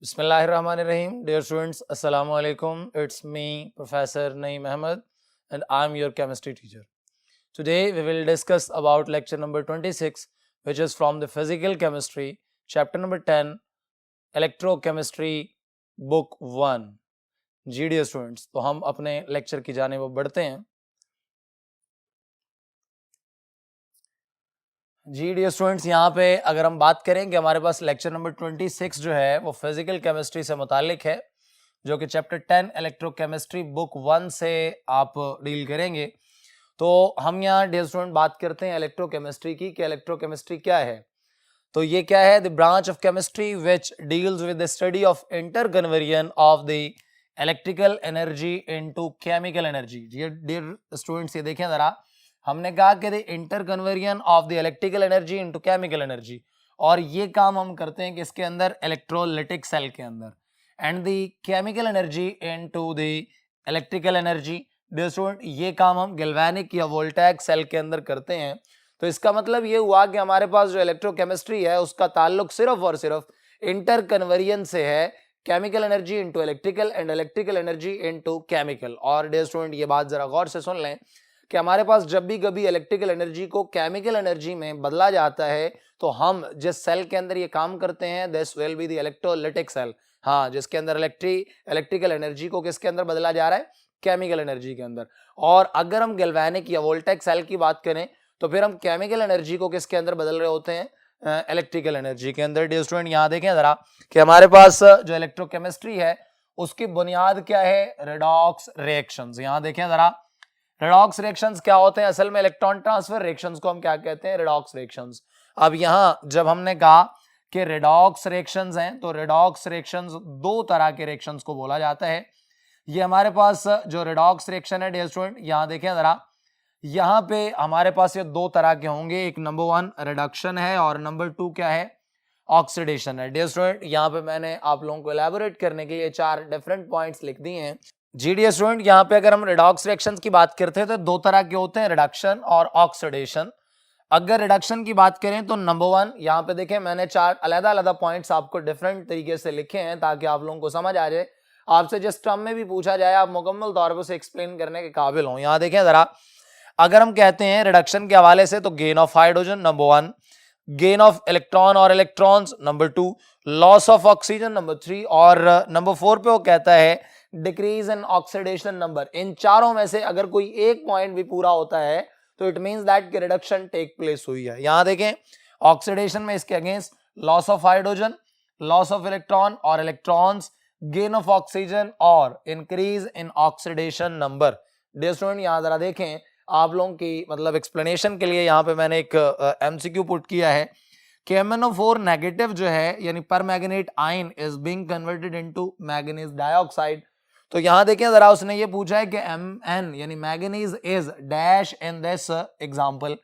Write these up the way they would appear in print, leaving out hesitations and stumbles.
Bismillahirrahmanirrahim. Dear students, Assalamu alaikum. It's me, Professor Naeem Ahmed, and I'm your chemistry teacher. Today we will discuss about lecture number 26, which is from the physical chemistry, chapter number 10, electrochemistry, book 1. Ji dear students, तो हम अपने lecture की जाने वो बढ़ते हैं. जी dear students, यहाँ पे अगर हम बात करें कि हमारे पास लेक्चर नंबर 26 जो है वो फिजिकल केमिस्ट्री से मुतालिक है, जो कि चैप्टर 10 इलेक्ट्रोकेमिस्ट्री बुक 1 से आप डील करेंगे. तो हम यहाँ डियर स्टूडेंट बात करते हैं इलेक्ट्रोकेमिस्ट्री की कि इलेक्ट्रोकेमिस्ट्री क्या है. तो ये क्या है? The branch of chemistry which deals with the study of interconversion of the electrical energy into chemical energy. Dear students, ये देखें जरा, हमने कहा कि the inter conversion of the electrical energy into chemical energy, और ये काम हम करते हैं कि इसके अंदर इलेक्ट्रोलिटिक सेल के अंदर, and the chemical energy into the electrical energy. Dear student, ये काम हम गैल्वेनिक या वोल्टैइक सेल के अंदर करते हैं. तो इसका मतलब ये हुआ कि हमारे पास जो इलेक्ट्रोकेमिस्ट्री है उसका ताल्लुक सिर्फ और सिर्फ इंटर कन्वर्जन से है, chemical energy into electrical and electrical energy into chemical. और डियर स्टूडेंट, ये बात जरा गौर से सुन लें कि हमारे पास जब भी कभी इलेक्ट्रिकल एनर्जी को केमिकल एनर्जी में बदला जाता है तो हम जिस सेल के अंदर ये काम करते हैं, this will be the electrolytic cell. हाँ, जिसके अंदर इलेक्ट्रिकल एनर्जी को किसके अंदर बदला जा रहा है? केमिकल एनर्जी के अंदर. और अगर हम गैल्वेनिक या वोल्टैइक सेल की बात करें तो फिर हम केमिकल एनर्जी को किसके अंदर बदल रहे होते हैं? इलेक्ट्रिकल एनर्जी के अंदर. डियर स्टूडेंट, यहाँ देखें जरा कि हमारे पास जो इलेक्ट्रोकेमिस्ट्री है उसकी बुनियाद क्या है? Redox reactions. यहाँ देखें जरा, रेडॉक्स रिएक्शंस क्या होते हैं? असल में इलेक्ट्रॉन ट्रांसफर रिएक्शंस को हम क्या कहते हैं? Redox reactions. अब यहाँ जब हमने कहा कि रेडॉक्स रिएक्शंस हैं, तो रेडॉक्स रिएक्शंस दो तरह के रिएक्शंस को बोला जाता है. ये हमारे पास जो रेडॉक्स रिएक्शन है डियर स्टूडेंट, यहाँ देखें जरा, यहाँ पे हमारे पास ये दो तरह के होंगे. एक नंबर 1 रिडक्शन है और नंबर 2 क्या है? ऑक्सीडेशन है. डियर स्टूडेंट, यहाँ पे मैंने आप लोगों को एलैबोरेट करने के लिए 4 डिफरेंट पॉइंट्स लिख दिए हैं. जी डियर स्टूडेंट, यहाँ पे अगर हम रिडॉक्स रिएक्शंस की बात करते हैं तो दो तरह के होते हैं, रिडक्शन और ऑक्सीडेशन. अगर रिडक्शन की बात करें तो नंबर 1, यहाँ पे देखें मैंने 4 अलग-अलग पॉइंट्स आपको डिफरेंट तरीके से लिखे हैं ताकि आप लोगों को समझ आ जाए. आपसे जिस टर्म में भी पूछा जाए आप मुकम्मल तौर पर उसे एक्सप्लेन करने के काबिल हों. यहाँ देखें जरा, अगर हम कहते हैं रिडक्शन के हवाले से तो gain of hydrogen number 1, gain of electron और electrons number 2, loss of oxygen number 3, और नंबर 4 पे वो कहता है डिक्रीज इन ऑक्सीडेशन नंबर. इन चारों में से अगर कोई एक पॉइंट भी पूरा होता है तो इट मींस दैट कि रिडक्शन टेक प्लेस हुई है. यहां देखें, ऑक्सीडेशन में इसके against loss of hydrogen, loss of electron और इलेक्ट्रॉन्स, गेन ऑफ ऑक्सीजन और increase in oxidation number. Dear student, यहां जरा देखें, आप लोगों की मतलब एक्सप्लेनेशन के लिए यहाँ पे मैंने एक एमसीक्यू पुट किया है कि MnO4 नेगेटिव जो है यानी पर manganate ion is being converted into manganese dioxide. तो यहाँ देखें जरा, उसने ये पूछा है कि Mn यानी manganese is dash in this example.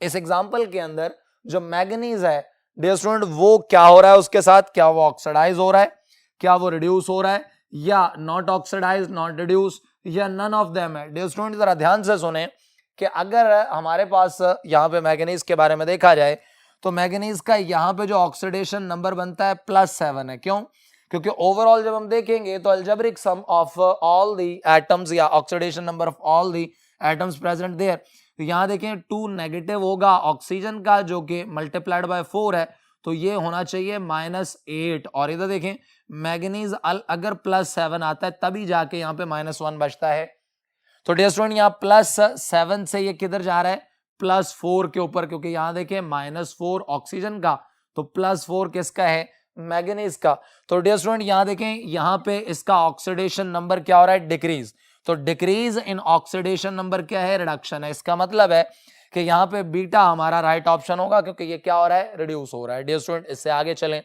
इस एग्जांपल के अंदर जो मैग्नीज है डियर स्टूडेंट, वो क्या हो रहा है उसके साथ? क्या वो ऑक्सीडाइज हो रहा है, क्या वो रिड्यूस हो रहा है, या नॉट ऑक्सीडाइज नॉट रिड्यूस, या नन ऑफ देम है? डियर स्टूडेंट, जरा ध्यान से सुने कि अगर हमारे पास यहाँ पे मैग्नीज के बारे में देखा जाए तो मैग्नीज का यहाँ पे जो ऑक्सीडेशन नंबर बनता है +7 है. क्यों? क्योंकि ओवरऑल जब हम देखेंगे तो algebraic sum of all the atoms या oxidation number of all the atoms present there, तो यहाँ देखें 2 नेगेटिव होगा ऑक्सीजन का जो कि मल्टीप्लाइड बाय 4 है, तो ये होना चाहिए -8. और इधर देखें मैग्नीज अगर +7 आता है तभी जाके यहाँ पे -1 बचता है. तो डियर स्टूडेंट, यहाँ +7 से ये किधर जा रहा है? +4 के ऊपर, क्योंकि यहाँ देखें -4 ऑक्सीजन का तो +4 किसका है? मैग्नीज का. तो डियर स्टूडेंट, यहाँ देखें, यहाँ पे इसका ऑक्सीडेशन नंबर क्या हो रहा है? डिक्रीज. तो डिक्रीज इन ऑक्सीडेशन नंबर क्या है? रिडक्शन है. इसका मतलब है कि यहाँ पे बीटा हमारा राइट ऑप्शन होगा क्योंकि ये क्या हो रहा है? रिड्यूस हो रहा है. डियर स्टूडेंट, इससे आगे चलें,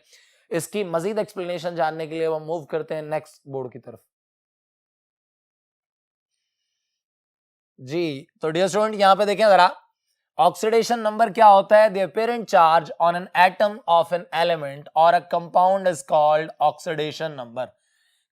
इसकी मजीद एक्सप्लेनेशन जानने के लिए हम मूव करते हैं नेक्स्ट बोर्ड की तरफ. जी, तो डियर स्टूडेंट, यहां पे देखें जरा, ऑक्सीडेशन नंबर क्या होता है? The apparent charge on an atom of an element और a compound is called oxidation number.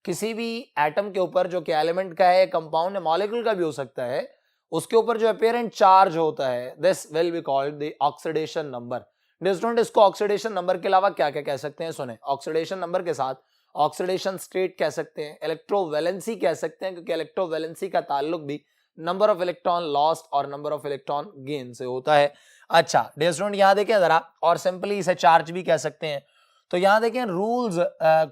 किसी भी एटम के ऊपर जो कि एलिमेंट का है, कंपाउंड है, मॉलिक्यूल का भी हो सकता है, उसके ऊपर जो अपीरेंट चार्ज होता है, this will be called the oxidation number. Dear student, इसको ऑक्सीडेशन नंबर के अलावा क्या क्या कह सकते हैं? सुने, ऑक्सीडेशन नंबर के साथ ऑक्सीडेशन स्टेट कह सकते हैं, इलेक्ट्रोवैलेंसी कह सकते हैं, क्योंकि इलेक्ट्रोवैलेंसी का ताल्लुक भी नंबर ऑफ इलेक्ट्रॉन लॉस्ट और नंबर ऑफ इलेक्ट्रॉन गेन से होता है। अच्छा डियर स्टूडेंट यहां देखें जरा, और सिंपली इसे चार्ज भी कह सकते हैं। तो यहां देखें रूल्स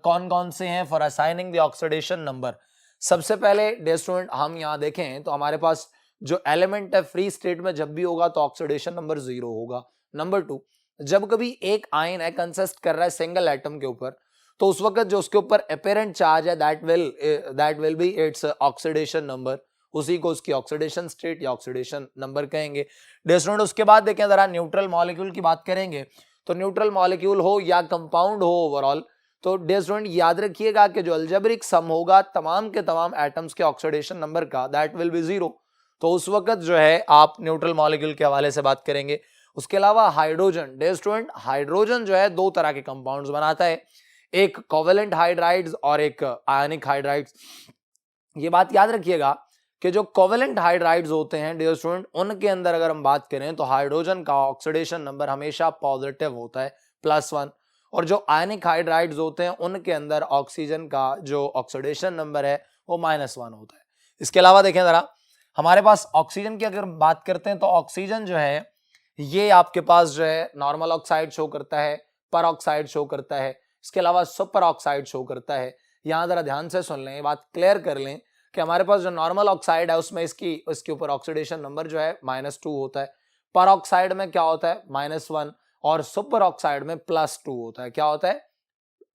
कौन कौन से हैं for assigning the oxidation number. सबसे पहले डियर स्टूडेंट हम यहां देखें तो हमारे पास जो एलिमेंट है फ्री स्टेट में जब भी होगा तो ऑक्सीडेशन नंबर 0 होगा। नंबर 2, जब कभी एक आयन है कंसिस्ट कर रहा है सिंगल एटम के ऊपर, तो उस वक्त जो उसके ऊपर अपेरेंट चार्ज है that will be its oxidation number, उसी को उसकी ऑक्सीडेशन स्टेट या ऑक्सीडेशन नंबर कहेंगे। डियर स्टूडेंट उसके बाद देखें जरा न्यूट्रल मॉलिक्यूल की बात करेंगे, तो न्यूट्रल मॉलिक्यूल हो या कंपाउंड हो ओवरऑल, तो डियर स्टूडेंट याद रखिएगा कि जो अलजेब्रिक सम होगा तमाम के तमाम एटम्स के ऑक्सीडेशन नंबर का दैट विल बी 0। तो उस वक्त जो है आप न्यूट्रल मॉलिक्यूल के हवाले से बात करेंगे। उसके अलावा हाइड्रोजन, डियर स्टूडेंट हाइड्रोजन जो है दो तरह के कंपाउंड्स बनाता है, एक कोवेलेंट हाइड्राइड्स और एक आयनिक हाइड्राइड्स। ये बात याद रखिएगा कि जो कोवेलेंट हाइड्राइड्स होते हैं डियर स्टूडेंट उनके अंदर अगर हम बात करें तो हाइड्रोजन का ऑक्सीडेशन नंबर हमेशा पॉजिटिव होता है +1, और जो आयनिक हाइड्राइड्स होते हैं उनके अंदर ऑक्सीजन का जो ऑक्सीडेशन नंबर है वो -1 होता है। इसके अलावा देखें जरा हमारे पास ऑक्सीजन की अगर बात करते हैं तो ऑक्सीजन जो है ये आपके पास जो है नॉर्मल ऑक्साइड शो करता है, पर ऑक्साइड शो करता है, इसके अलावा सुपर ऑक्साइड शो करता है। यहां जरा ध्यान से सुन लें, ये बात क्लियर कर लें कि हमारे पास जो नॉर्मल ऑक्साइड है उसमें इसके ऊपर ऑक्सीडेशन नंबर जो है -2 होता है, पर ऑक्साइड में क्या होता है -1, और सुपर ऑक्साइड में +2 होता है। क्या होता है?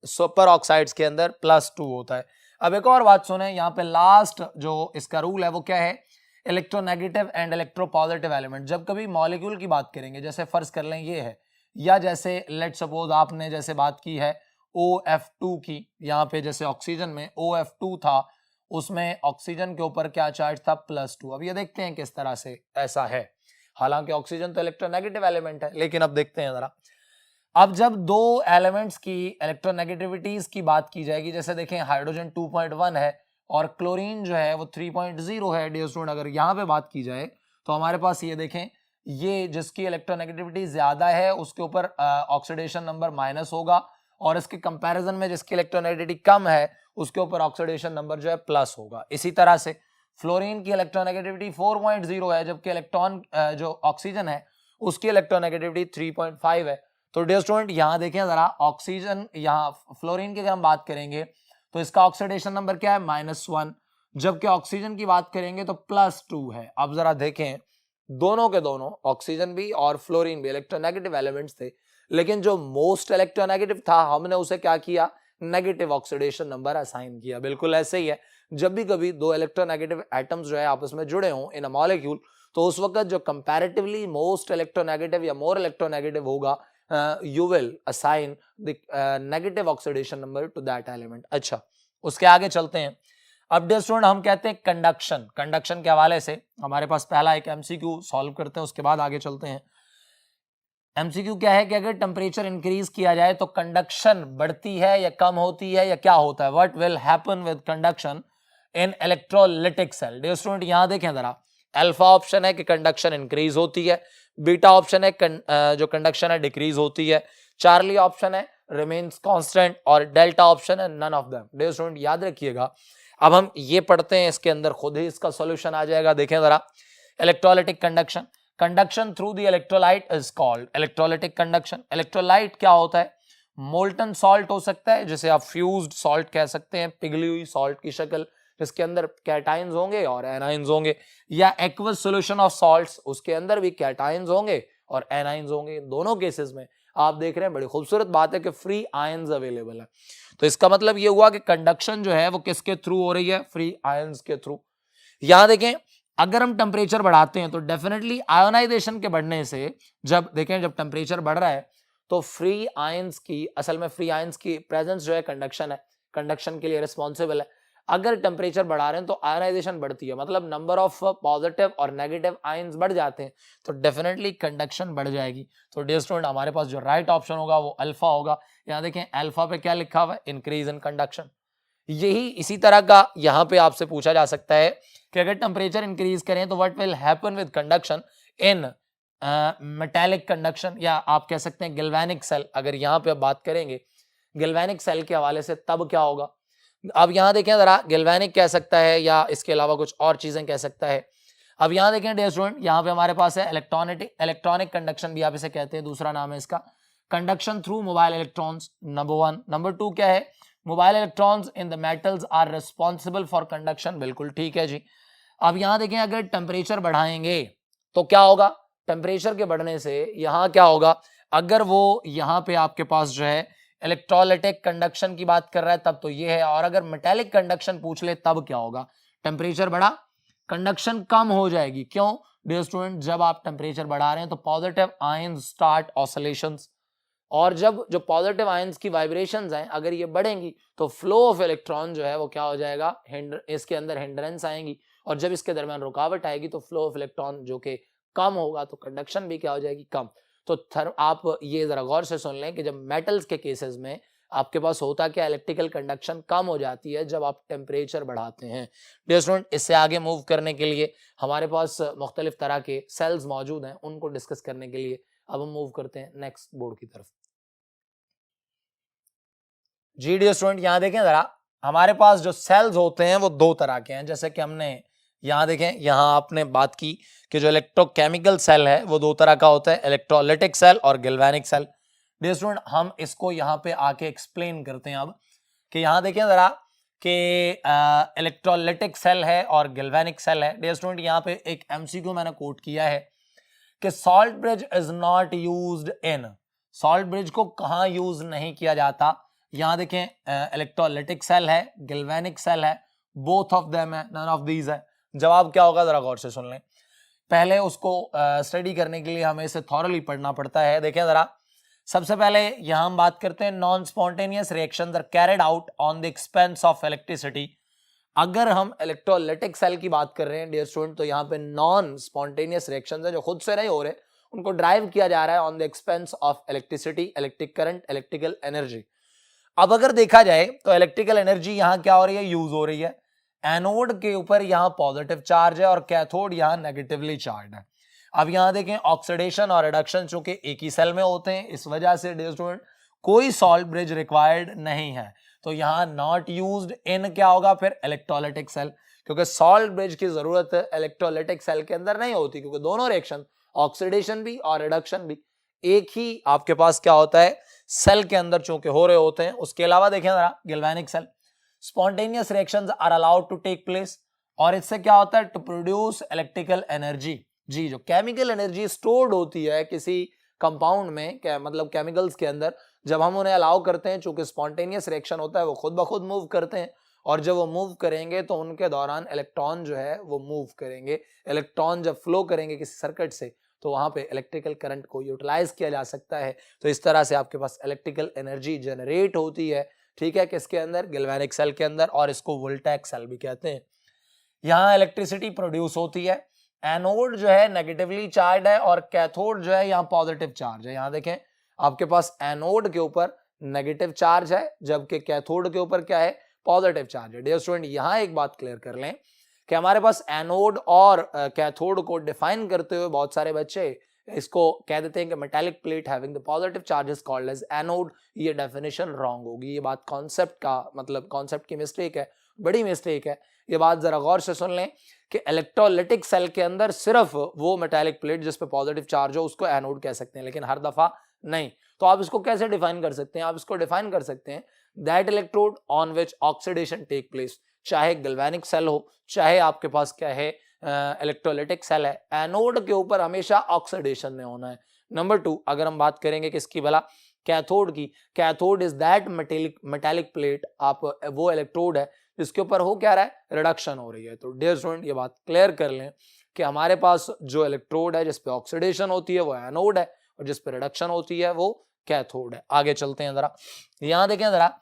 सुपर ऑक्साइड्स के अंदर +2 होता है। अब एक और बात सुने, यहाँ पे लास्ट जो इसका रूल है वो क्या है, इलेक्ट्रोनेगेटिव एंड इलेक्ट्रोपॉजिटिव एलिमेंट। जब कभी मॉलिक्यूल की बात करेंगे, जैसे फर्ज कर लें ये है, या जैसे लेट सपोज आपने जैसे बात की है OF2 की, यहाँ पे जैसे ऑक्सीजन में OF2 था, उसमें ऑक्सीजन के ऊपर क्या चार्ज था +2। अब ये देखते हैं किस तरह से ऐसा है, हालांकि ऑक्सीजन तो इलेक्ट्रोनेगेटिव एलिमेंट है, लेकिन अब देखते हैं जरा। अब जब दो एलिमेंट्स की इलेक्ट्रोनेगेटिविटीज की बात की जाएगी, जैसे देखें हाइड्रोजन 2.1 है और क्लोरीन जो है वो 3.0 है डियर स्टूडेंट, अगर यहाँ पे बात की जाए तो हमारे पास ये देखें, ये जिसकी इलेक्ट्रोनेगेटिविटी ज्यादा है उसके ऊपर ऑक्सीडेशन नंबर माइनस होगा, और इसके कंपैरिजन में जिसकी इलेक्ट्रोनेगेटिविटी कम है उसके ऊपर ऑक्सीडेशन नंबर जो है प्लस होगा। इसी तरह से फ्लोरीन की इलेक्ट्रोनेगेटिविटी 4.0 है, जबकि इलेक्ट्रॉन जो ऑक्सीजन है उसकी इलेक्ट्रोनेगेटिविटी 3.5 है। तो डियर स्टूडेंट यहाँ देखें जरा, ऑक्सीजन यहाँ फ्लोरीन की अगर हम बात करेंगे तो इसका ऑक्सीडेशन नंबर क्या है -1, जबकि ऑक्सीजन की बात करेंगे तो +2 है। अब जरा देखें दोनों के दोनों ऑक्सीजन भी और फ्लोरीन भी इलेक्ट्रोनेगेटिव एलिमेंट्स थे, लेकिन जो मोस्ट इलेक्ट्रोनेगेटिव था हमने उसे क्या किया, नेगेटिव ऑक्सीडेशन नंबर असाइन किया। बिल्कुल ऐसे ही है, जब भी कभी दो इलेक्ट्रोनेगेटिव एटम्स जो है आपस में जुड़े हों इन अ मॉलिक्यूल, तो उस वक्त जो कंपैरेटिवली मोस्ट इलेक्ट्रोनेगेटिव या मोर इलेक्ट्रोनेगेटिव होगा, you will assign the negative oxidation number to that element। अच्छा उसके आगे चलते हैं। अब डियर स्टूडेंट हम कहते हैं कंडक्शन के हवाले से हमारे पास पहला एक एमसीक्यू सॉल्व करते हैं, उसके बाद आगे चलते हैं। एमसीक्यू क्या है कि अगर टेम्परेचर इंक्रीज किया जाए तो कंडक्शन बढ़ती है या कम होती है या क्या होता है, what will happen with conduction in electrolytic cell. Dear student यहां देखें जरा, अल्फा ऑप्शन है कि कंडक्शन इंक्रीज होती है, बीटा ऑप्शन है जो कंडक्शन है डिक्रीज होती है, चार्ली ऑप्शन है रिमेन्स कांस्टेंट, और डेल्टा ऑप्शन है none of them. Dear student याद रखिएगा, अब हम ये पढ़ते हैं, इसके अंदर खुद ही इसका सॉल्यूशन आ जाएगा। देखें जरा, electrolytic conduction through the electrolyte is called electrolytic conduction. Electrolyte क्या होता है, मोल्टन सॉल्ट हो सकता है जिसे आप फ्यूज्ड सॉल्ट कह सकते हैं, पिघली हुई सॉल्ट की शक्ल जिसके अंदर कैटाइंस होंगे और एनाइंस होंगे, या एक्वस सॉल्यूशन ऑफ सॉल्ट्स उसके अंदर भी कैटाइंस होंगे और एनाइंस होंगे। दोनों केसेस में आप देख रहे हैं बड़ी खूबसूरत बात है कि फ्री आयंस अवेलेबल है। तो इसका मतलब ये हुआ कि कंडक्शन जो है वो किसके थ्रू हो रही है, फ्री आयंस के थ्रू। यहां देखें अगर हम टेम्परेचर बढ़ाते हैं तो डेफिनेटली आयोनाइजेशन के बढ़ने से जब टेम्परेचर बढ़ रहा है तो फ्री आयंस की, असल में फ्री आयंस की प्रेजेंस जो है कंडक्शन के लिए रिस्पॉन्सिबल है। अगर टेम्परेचर बढ़ा रहे हैं तो आयोनाइजेशन बढ़ती है, मतलब नंबर ऑफ पॉजिटिव और नेगेटिव आयंस बढ़ जाते हैं, तो डेफिनेटली कंडक्शन बढ़ जाएगी। तो डियर स्टूडेंट हमारे पास जो राइट ऑप्शन होगा वो अल्फा होगा। यहाँ देखें अल्फा पे क्या लिखा हुआ है, इंक्रीज इन कंडक्शन। यही इसी तरह का यहाँ पे आपसे पूछा जा सकता है कि अगर टेम्परेचर इंक्रीज करें तो what will happen with conduction in metallic conduction, या आप कह सकते हैं गैल्वेनिक सेल। अगर यहाँ पे बात करेंगे गैल्वेनिक सेल के हवाले से तब क्या होगा। अब यहाँ देखें जरा, गैल्वेनिक कह सकता है या इसके अलावा कुछ और चीजें कह सकता है। अब यहाँ देखें डियर स्टूडेंट, यहाँ पे हमारे पास है इलेक्ट्रॉनिक कंडक्शन भी आप इसे कहते हैं, दूसरा नाम है इसका conduction through mobile electrons, number 1। Number 2 क्या है, mobile electrons in the metals are responsible for conduction, बिल्कुल ठीक है जी। अब यहाँ देखें, अगर टेम्परेचर बढ़ाएंगे तो क्या होगा, टेम्परेचर के बढ़ने से यहाँ क्या होगा, अगर वो यहाँ पे आपके पास जो है इलेक्ट्रोलाइटिक कंडक्शन की बात कर रहा है तब तो ये है, और अगर मेटेलिक कंडक्शन पूछ ले तब क्या होगा, टेम्परेचर बढ़ा कंडक्शन कम हो जाएगी। क्यों डियर स्टूडेंट, जब आप टेम्परेचर बढ़ा रहे हैं तो पॉजिटिव आयंस स्टार्ट ऑसिलेशंस, और जब जो पॉजिटिव आयंस की वाइब्रेशंस हैं अगर ये बढ़ेंगी तो फ्लो ऑफ इलेक्ट्रॉन जो है वो क्या हो जाएगा, इसके अंदर हिंड्रेंस आएंगी, और जब इसके दरमियान रुकावट आएगी तो फ्लो ऑफ इलेक्ट्रॉन जो कि कम होगा तो कंडक्शन भी क्या हो जाएगी, कम। तो आप ये जरा गौर से सुन लें कि जब मेटल्स के केसेस में आपके पास होता क्या, इलेक्ट्रिकल कंडक्शन कम हो जाती है जब आप टेम्परेचर बढ़ाते हैं। डियर स्टूडेंट, इससे आगे मूव करने के लिए हमारे पास मुख्तलिफ तरह के सेल्स मौजूद हैं, उनको डिस्कस करने के लिए अब हम मूव करते हैं नेक्स्ट बोर्ड की तरफ। जी डियर स्टूडेंट, यहाँ देखें जरा, हमारे पास जो सेल्स होते हैं वो दो तरह के हैं, जैसे कि हमने यहाँ देखें, यहाँ आपने बात की कि जो इलेक्ट्रोकेमिकल सेल है वो दो तरह का होता है, इलेक्ट्रोलाइटिक सेल और गैल्वेनिक सेल। डियर स्टूडेंट, हम इसको यहाँ पे आके एक्सप्लेन करते हैं अब कि यहाँ देखें जरा कि इलेक्ट्रोलाइटिक सेल है और गैल्वेनिक सेल है। डियर स्टूडेंट, यहाँ पे एक एमसीक्यू मैंने कोट किया है कि salt bridge is not used in, salt bridge को कहाँ यूज नहीं किया जाता। यहाँ देखें, इलेक्ट्रोलाइटिक सेल है, गैल्वेनिक सेल है, बोथ ऑफ देम है, नन ऑफ दीज है। जवाब क्या होगा जरा गौर से सुन लें, पहले उसको स्टडी करने के लिए हमें इसे थॉरली पढ़ना पड़ता है। देखें जरा, सबसे पहले यहां हम बात करते हैं non spontaneous reactions are carried out on the expense of electricity. अगर हम इलेक्ट्रोलाइटिक सेल की बात कर रहे हैं डियर स्टूडेंट, तो यहाँ पे नॉन स्पॉन्टेनियस रिएक्शंस है जो खुद से नहीं हो रहे, उनको ड्राइव किया जा रहा है on the expense of electricity, electric current, electrical energy. अब अगर देखा जाए तो इलेक्ट्रिकल एनर्जी यहाँ क्या हो रही है, यूज हो रही है। एनोड के ऊपर यहाँ पॉजिटिव चार्ज है और कैथोड यहाँ नेगेटिवली चार्ज है। अब यहाँ देखें, ऑक्सीडेशन और रिडक्शन चूंकि एक ही सेल में होते हैं, इस वजह से डियर स्टूडेंट कोई सॉल्ट ब्रिज रिक्वायर्ड नहीं है, तो यहाँ नॉट यूज्ड इन क्या होगा फिर, इलेक्ट्रोलाइटिक सेल, क्योंकि सॉल्ट ब्रिज की जरूरत इलेक्ट्रोलाइटिक सेल के अंदर नहीं होती, क्योंकि दोनों रिएक्शन, ऑक्सीडेशन भी और रिडक्शन भी एक ही आपके पास क्या होता है, सेल के अंदर चूंकि हो रहे होते हैं। उसके अलावा देखें जरा, galvanic cell, spontaneous reactions are allowed to take place, और इससे क्या होता है, टू प्रोड्यूस इलेक्ट्रिकल एनर्जी। जी, जो केमिकल एनर्जी स्टोर्ड होती है किसी कंपाउंड में, क्या मतलब केमिकल्स के अंदर, जब हम उन्हें अलाउ करते हैं, चूंकि स्पॉन्टेनियस रिएक्शन होता है, वो खुद ब खुद मूव करते हैं, और जब वो मूव करेंगे तो उनके दौरान इलेक्ट्रॉन जो है वो मूव करेंगे। इलेक्ट्रॉन जब फ्लो करेंगे किसी सर्किट से तो वहां पे इलेक्ट्रिकल करंट को यूटिलाइज किया जा सकता है। तो इस तरह से आपके पास इलेक्ट्रिकल एनर्जी जनरेट होती है, ठीक है, किसके अंदर, गैल्वेनिक सेल के अंदर, और इसको वोल्टेक सेल भी कहते हैं। यहाँ इलेक्ट्रिसिटी प्रोड्यूस होती है, एनोड जो है नेगेटिवली चार्ज है और कैथोड जो है यहाँ पॉजिटिव चार्ज है। यहाँ देखें, आपके पास एनोड के ऊपर नेगेटिव चार्ज है जबकि कैथोड के ऊपर क्या है, पॉजिटिव चार्ज है। डियर स्टूडेंट, यहाँ एक बात क्लियर कर लें कि हमारे पास एनोड और कैथोड को डिफाइन करते हुए बहुत सारे बच्चे इसको कह देते हैं कि metallic plate having the positive charges called as anode. ये डेफिनेशन रॉन्ग होगी, ये बात कॉन्सेप्ट का मतलब कॉन्सेप्ट की मिस्टेक है, बड़ी मिस्टेक है। ये बात जरा गौर से सुन लें कि इलेक्ट्रोलाइटिक सेल के अंदर सिर्फ वो मेटालिक प्लेट जिस पे पॉजिटिव चार्ज हो उसको एनोड कह सकते हैं, लेकिन हर दफा नहीं। तो आप इसको कैसे डिफाइन कर सकते हैं, आप इसको डिफाइन कर सकते हैं that electrode on which oxidation take place, चाहे गैल्वेनिक सेल हो चाहे आपके पास क्या है इलेक्ट्रोलाइटिक सेल है, एनोड के ऊपर हमेशा ऑक्सीडेशन में होना है। नंबर 2, अगर हम बात करेंगे किसकी भला, कैथोड की, cathode is that metallic plate, आप वो इलेक्ट्रोड है जिसके ऊपर हो क्या रहा है, रिडक्शन हो रही है। तो डियर स्टूडेंट, ये बात क्लियर कर लें कि हमारे पास जो इलेक्ट्रोड है जिसपे ऑक्सीडेशन होती है वो एनोड है और जिसपे रिडक्शन होती है वो कैथोड है। आगे चलते हैं जरा, यहाँ देखें जरा,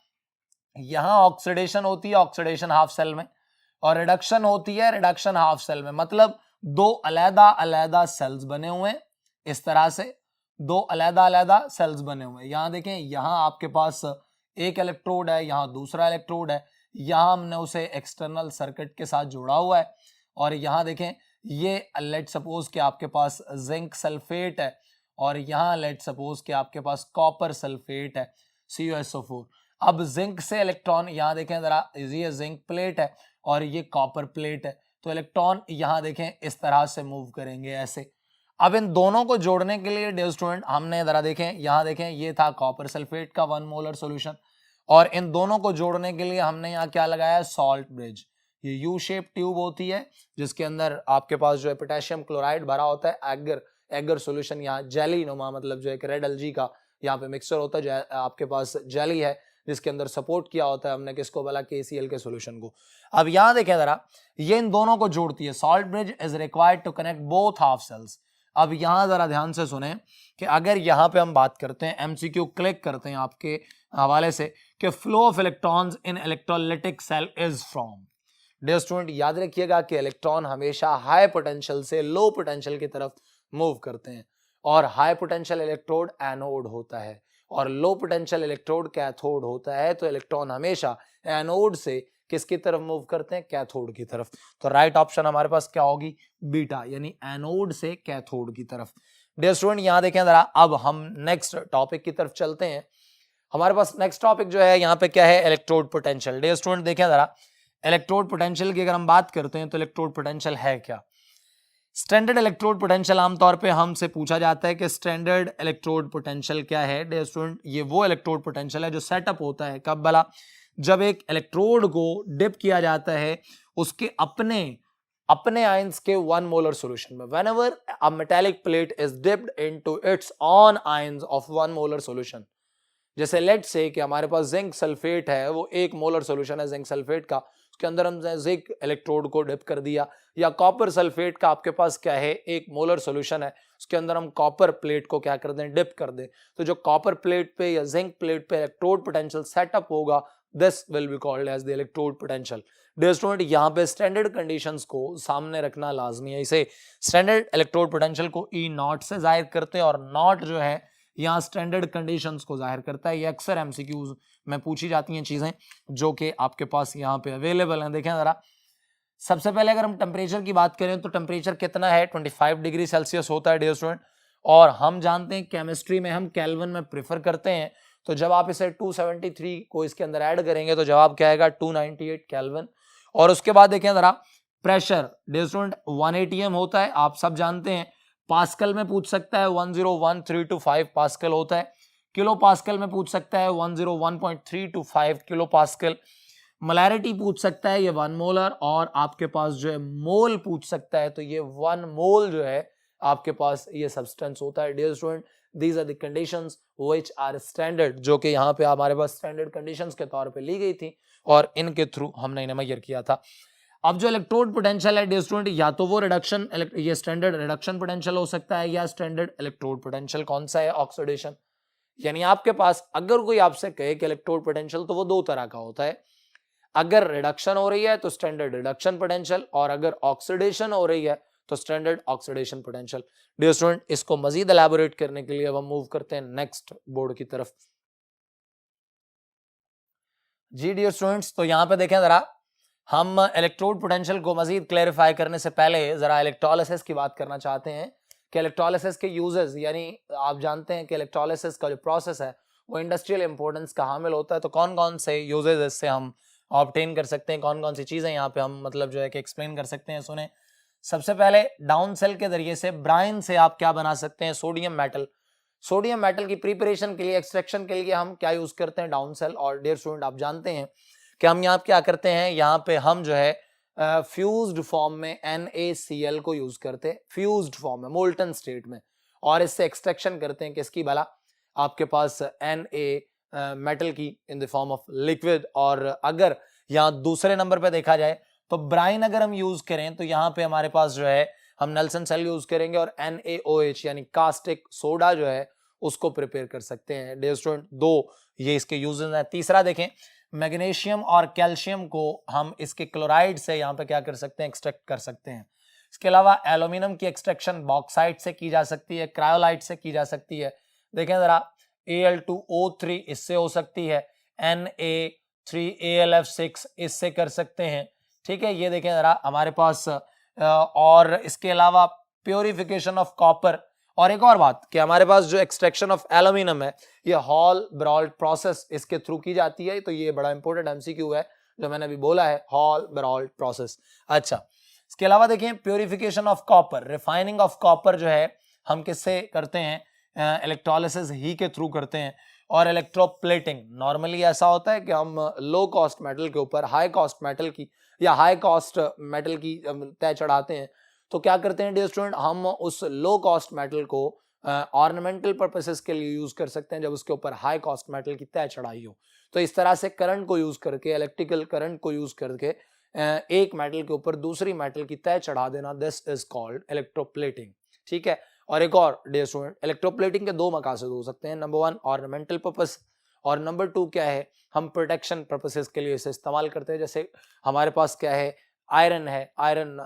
यहाँ ऑक्सीडेशन होती है, ऑक्सीडेशन हाफ सेल में, और रिडक्शन होती है, रिडक्शन हाफ सेल में, मतलब दो अलग अलग सेल्स बने हुए हैं, इस तरह से दो अलग अलग सेल्स बने हुए हैं। यहाँ देखें, यहाँ आपके पास एक इलेक्ट्रोड है, यहाँ दूसरा इलेक्ट्रोड है, यहाँ हमने उसे एक्सटर्नल सर्किट के साथ जोड़ा हुआ है, और यहाँ देखें ये लेट सपोज कि आपके पास जिंक सल्फेट है और यहाँ लेट सपोज कि आपके पास कॉपर सल्फेट है, CuSO4। अब जिंक से इलेक्ट्रॉन, यहाँ देखें जरा, ये जिंक प्लेट है और ये कॉपर प्लेट है, तो इलेक्ट्रॉन यहाँ देखें इस तरह से मूव करेंगे ऐसे। अब इन दोनों को जोड़ने के लिए डियर स्टूडेंट हमने जरा देखें, यहाँ देखें ये था कॉपर सल्फेट का 1 मोलर सॉल्यूशन, और इन दोनों को जोड़ने के लिए हमने यहाँ क्या लगाया, सॉल्ट ब्रिज। ये यू शेप ट्यूब होती है जिसके अंदर आपके पास जो है पोटेशियम क्लोराइड भरा होता है, एगर सॉल्यूशन, यहाँ जेली नुमा, मतलब जो एक रेड एलजी का यहाँ पे मिक्सचर होता है, आपके पास जेली है जिसके अंदर सपोर्ट किया होता है हमने किसको बोला, KCl के सॉल्यूशन को। अब यहाँ देखें जरा, ये इन दोनों को जोड़ती है। Salt bridge is required to connect both half cells. अब यहाँ जरा ध्यान से सुने कि अगर यहाँ पे हम बात करते हैं, MCQ क्लिक करते हैं आपके हवाले से कि flow of electrons in electrolytic cell is from. Dear student याद रखिएगा कि इलेक्ट्रॉन हमेशा हाई पोटेंशियल से लो पोटेंशियल की तरफ मूव करते हैं, और हाई पोटेंशियल इलेक्ट्रोड एनोड होता है और लो पोटेंशियल इलेक्ट्रोड कैथोड होता है। तो इलेक्ट्रॉन हमेशा एनोड से किसकी तरफ मूव करते हैं, कैथोड की तरफ। तो राइट ऑप्शन हमारे पास क्या होगी, बीटा, यानी एनोड से कैथोड की तरफ। डियर स्टूडेंट यहाँ देखें जरा, अब हम नेक्स्ट टॉपिक की तरफ चलते हैं। हमारे पास नेक्स्ट टॉपिक जो है यहाँ पे क्या है, इलेक्ट्रोड पोटेंशियल। डियर स्टूडेंट देखें जरा, इलेक्ट्रोड पोटेंशियल की अगर हम बात करते हैं तो इलेक्ट्रोड पोटेंशियल है क्या। स्टैंडर्ड इलेक्ट्रोड पोटेंशियल आमतौर पे हमसे पूछा जाता है कि स्टैंडर्ड इलेक्ट्रोड पोटेंशियल क्या है। डियर स्टूडेंट ये वो इलेक्ट्रोड पोटेंशियल है जो सेटअप होता है कब भला, जब एक इलेक्ट्रोड को डिप किया जाता है उसके अपने आयंस के 1 मोलर सॉल्यूशन में। Whenever a metallic plate is dipped into its own ions of 1 molar solution, जैसे लेट से कि हमारे पास जिंक सल्फेट है, वो 1 मोलर सॉल्यूशन है जिंक सल्फेट का, उसके अंदर हमने जिंक इलेक्ट्रोड को डिप कर दिया, या कॉपर सल्फेट का आपके पास क्या है, 1 मोलर सॉल्यूशन है, उसके अंदर हम कॉपर प्लेट को क्या कर दें, डिप कर दें, तो जो कॉपर प्लेट पे या जिंक प्लेट पे इलेक्ट्रोड पोटेंशियल सेटअप होगा, this will be called as the electrode potential. Dear student यहाँ पे स्टैंडर्ड कंडीशंस को सामने रखना लाजमी है। इसे स्टैंडर्ड इलेक्ट्रोड पोटेंशियल को E0 से जाहिर करते हैं, और नॉट जो है यहाँ स्टैंडर्ड कंडीशंस को जाहिर करता है। ये अक्सर MCQs में पूछी जाती हैं चीजें जो कि आपके पास यहाँ पे अवेलेबल हैं। देखें जरा, सबसे पहले अगर हम टेम्परेचर की बात करें तो टेम्परेचर कितना है, 25 डिग्री सेल्सियस होता है डियर स्टूडेंट, और हम जानते हैं केमिस्ट्री में हम केल्विन में प्रेफर करते हैं, तो जब आप इसे 273 को इसके अंदर ऐड करेंगे तो जवाब क्या आएगा, 298 केल्विन। और उसके बाद देखें जरा, प्रेशर डियर स्टूडेंट 1 atm होता है, आप सब जानते हैं। पास्कल में पूछ सकता है 101325 पास्कल होता है। किलो पास्कल में पूछ सकता है 101.325 किलो पास्कल। मोलैरिटी पूछ सकता है ये 1 मोलर, और आपके पास जो है मोल पूछ सकता है, तो ये 1 मोल जो है आपके पास ये सब्सटेंस होता है। Dear student these are the conditions which are standard, जो कि यहाँ पे हमारे पास स्टैंडर्ड कंडीशंस के तौर पे ली गई थी और इनके थ्रू हमने इन्हें मेजर किया था। अब जो इलेक्ट्रोड पोटेंशियल है डियर स्टूडेंट, या तो वो रिडक्शन, ये स्टैंडर्ड रिडक्शन पोटेंशियल हो सकता है, या स्टैंडर्ड इलेक्ट्रोड पोटेंशियल कौन सा है, ऑक्सीडेशन। यानी आपके पास अगर कोई आपसे कहे कि इलेक्ट्रोड पोटेंशियल, तो वो 2 तरह का होता है। अगर रिडक्शन हो रही है तो स्टैंडर्ड रिडक्शन पोटेंशियल, और अगर ऑक्सीडेशन हो रही है तो standard oxidation potential. Dear student इसको मजीद एलैबोरेट करने के लिए अब हम मूव करते हैं नेक्स्ट बोर्ड की तरफ। जी डियर स्टूडेंट्स, तो यहाँ पे देखें जरा, हम इलेक्ट्रोड पोटेंशियल को मजीद क्लैरिफाई करने से पहले जरा इलेक्ट्रोलिसिस की बात करना चाहते हैं कि इलेक्ट्रोलिसिस के यूजेस, यानी आप जानते हैं कि इलेक्ट्रोलिसिस का जो प्रोसेस है वो इंडस्ट्रियल इंपॉर्टेंस का हामिल होता है। तो कौन कौन से यूजेस इससे हम ऑब्टेन कर सकते हैं, कौन कौन सी चीजें यहाँ पे हम मतलब जो है कि एक्सप्लेन कर सकते हैं, सुने। सबसे पहले डाउन सेल के जरिए से ब्राइन से आप क्या बना सकते हैं, सोडियम मेटल। सोडियम मेटल की प्रिपरेशन के लिए, एक्सट्रैक्शन के लिए हम क्या यूज करते हैं, डाउन सेल। और डियर स्टूडेंट आप जानते हैं कि हम यहाँ क्या करते हैं, यहाँ पे हम जो है फ्यूज्ड फॉर्म में NaCl को यूज करते हैं, फ्यूज्ड फॉर्म में, मोल्टन स्टेट में, और इससे एक्सट्रैक्शन करते हैं किसकी भला, आपके पास Na मेटल की in the form of liquid. और अगर यहाँ दूसरे नंबर पे देखा जाए तो ब्राइन अगर हम यूज करें तो यहाँ पे हमारे पास जो है हम नेल्सन सेल यूज करेंगे, और NaOH यानी कास्टिक सोडा जो है उसको प्रिपेयर कर सकते हैं। डियर स्टूडेंट 2 ये इसके यूजेस हैं। तीसरा देखें, मैग्नीशियम और कैल्शियम को हम इसके क्लोराइड से यहाँ पे क्या कर सकते हैं, एक्सट्रैक्ट कर सकते हैं। इसके अलावा एल्यूमिनियम की एक्सट्रैक्शन बॉक्साइट से की जा सकती है, क्रायोलाइट से की जा सकती है। देखें जरा, Al2O3 इससे हो सकती है, Na3AlF6 इससे कर सकते हैं, ठीक है। ये देखें जरा हमारे पास और इसके अलावा प्योरिफिकेशन ऑफ कॉपर और एक और बात कि हमारे पास जो एक्सट्रैक्शन ऑफ एल्यूमिनियम है ये हॉल बेराल्ट प्रोसेस इसके थ्रू की जाती है, तो ये बड़ा इंपॉर्टेंट एमसीक्यू है जो मैंने अभी बोला है, हॉल बेराल्ट प्रोसेस। अच्छा, इसके अलावा देखें purification of copper, refining of copper जो है हम किससे करते हैं, इलेक्ट्रोलिसिस ही के थ्रू करते हैं। और इलेक्ट्रोप्लेटिंग, नॉर्मली ऐसा होता है कि हम लो कॉस्ट मेटल के ऊपर हाई कॉस्ट मेटल की या हाई कॉस्ट मेटल की तय चढ़ाते हैं, तो क्या करते हैं डियर स्टूडेंट, हम उस लो कॉस्ट मेटल को ऑर्नामेंटल पर्पसेस के लिए यूज कर सकते हैं जब उसके ऊपर हाई कॉस्ट मेटल की तय चढ़ाई हो। तो इस तरह से करंट को यूज करके, इलेक्ट्रिकल करंट को यूज करके एक मेटल के ऊपर दूसरी मेटल की तय चढ़ा देना, दिस इज कॉल्ड इलेक्ट्रोप्लेटिंग। ठीक है। और एक और डियर स्टूडेंट, इलेक्ट्रोप्लेटिंग के दो मकासद हो सकते हैं, नंबर 1 ऑर्नामेंटल पर्पस और नंबर 2 क्या है, हम प्रोटेक्शन पर्पसेस के लिए इसे इस्तेमाल करते हैं। जैसे हमारे पास क्या है, आयरन है, आयरन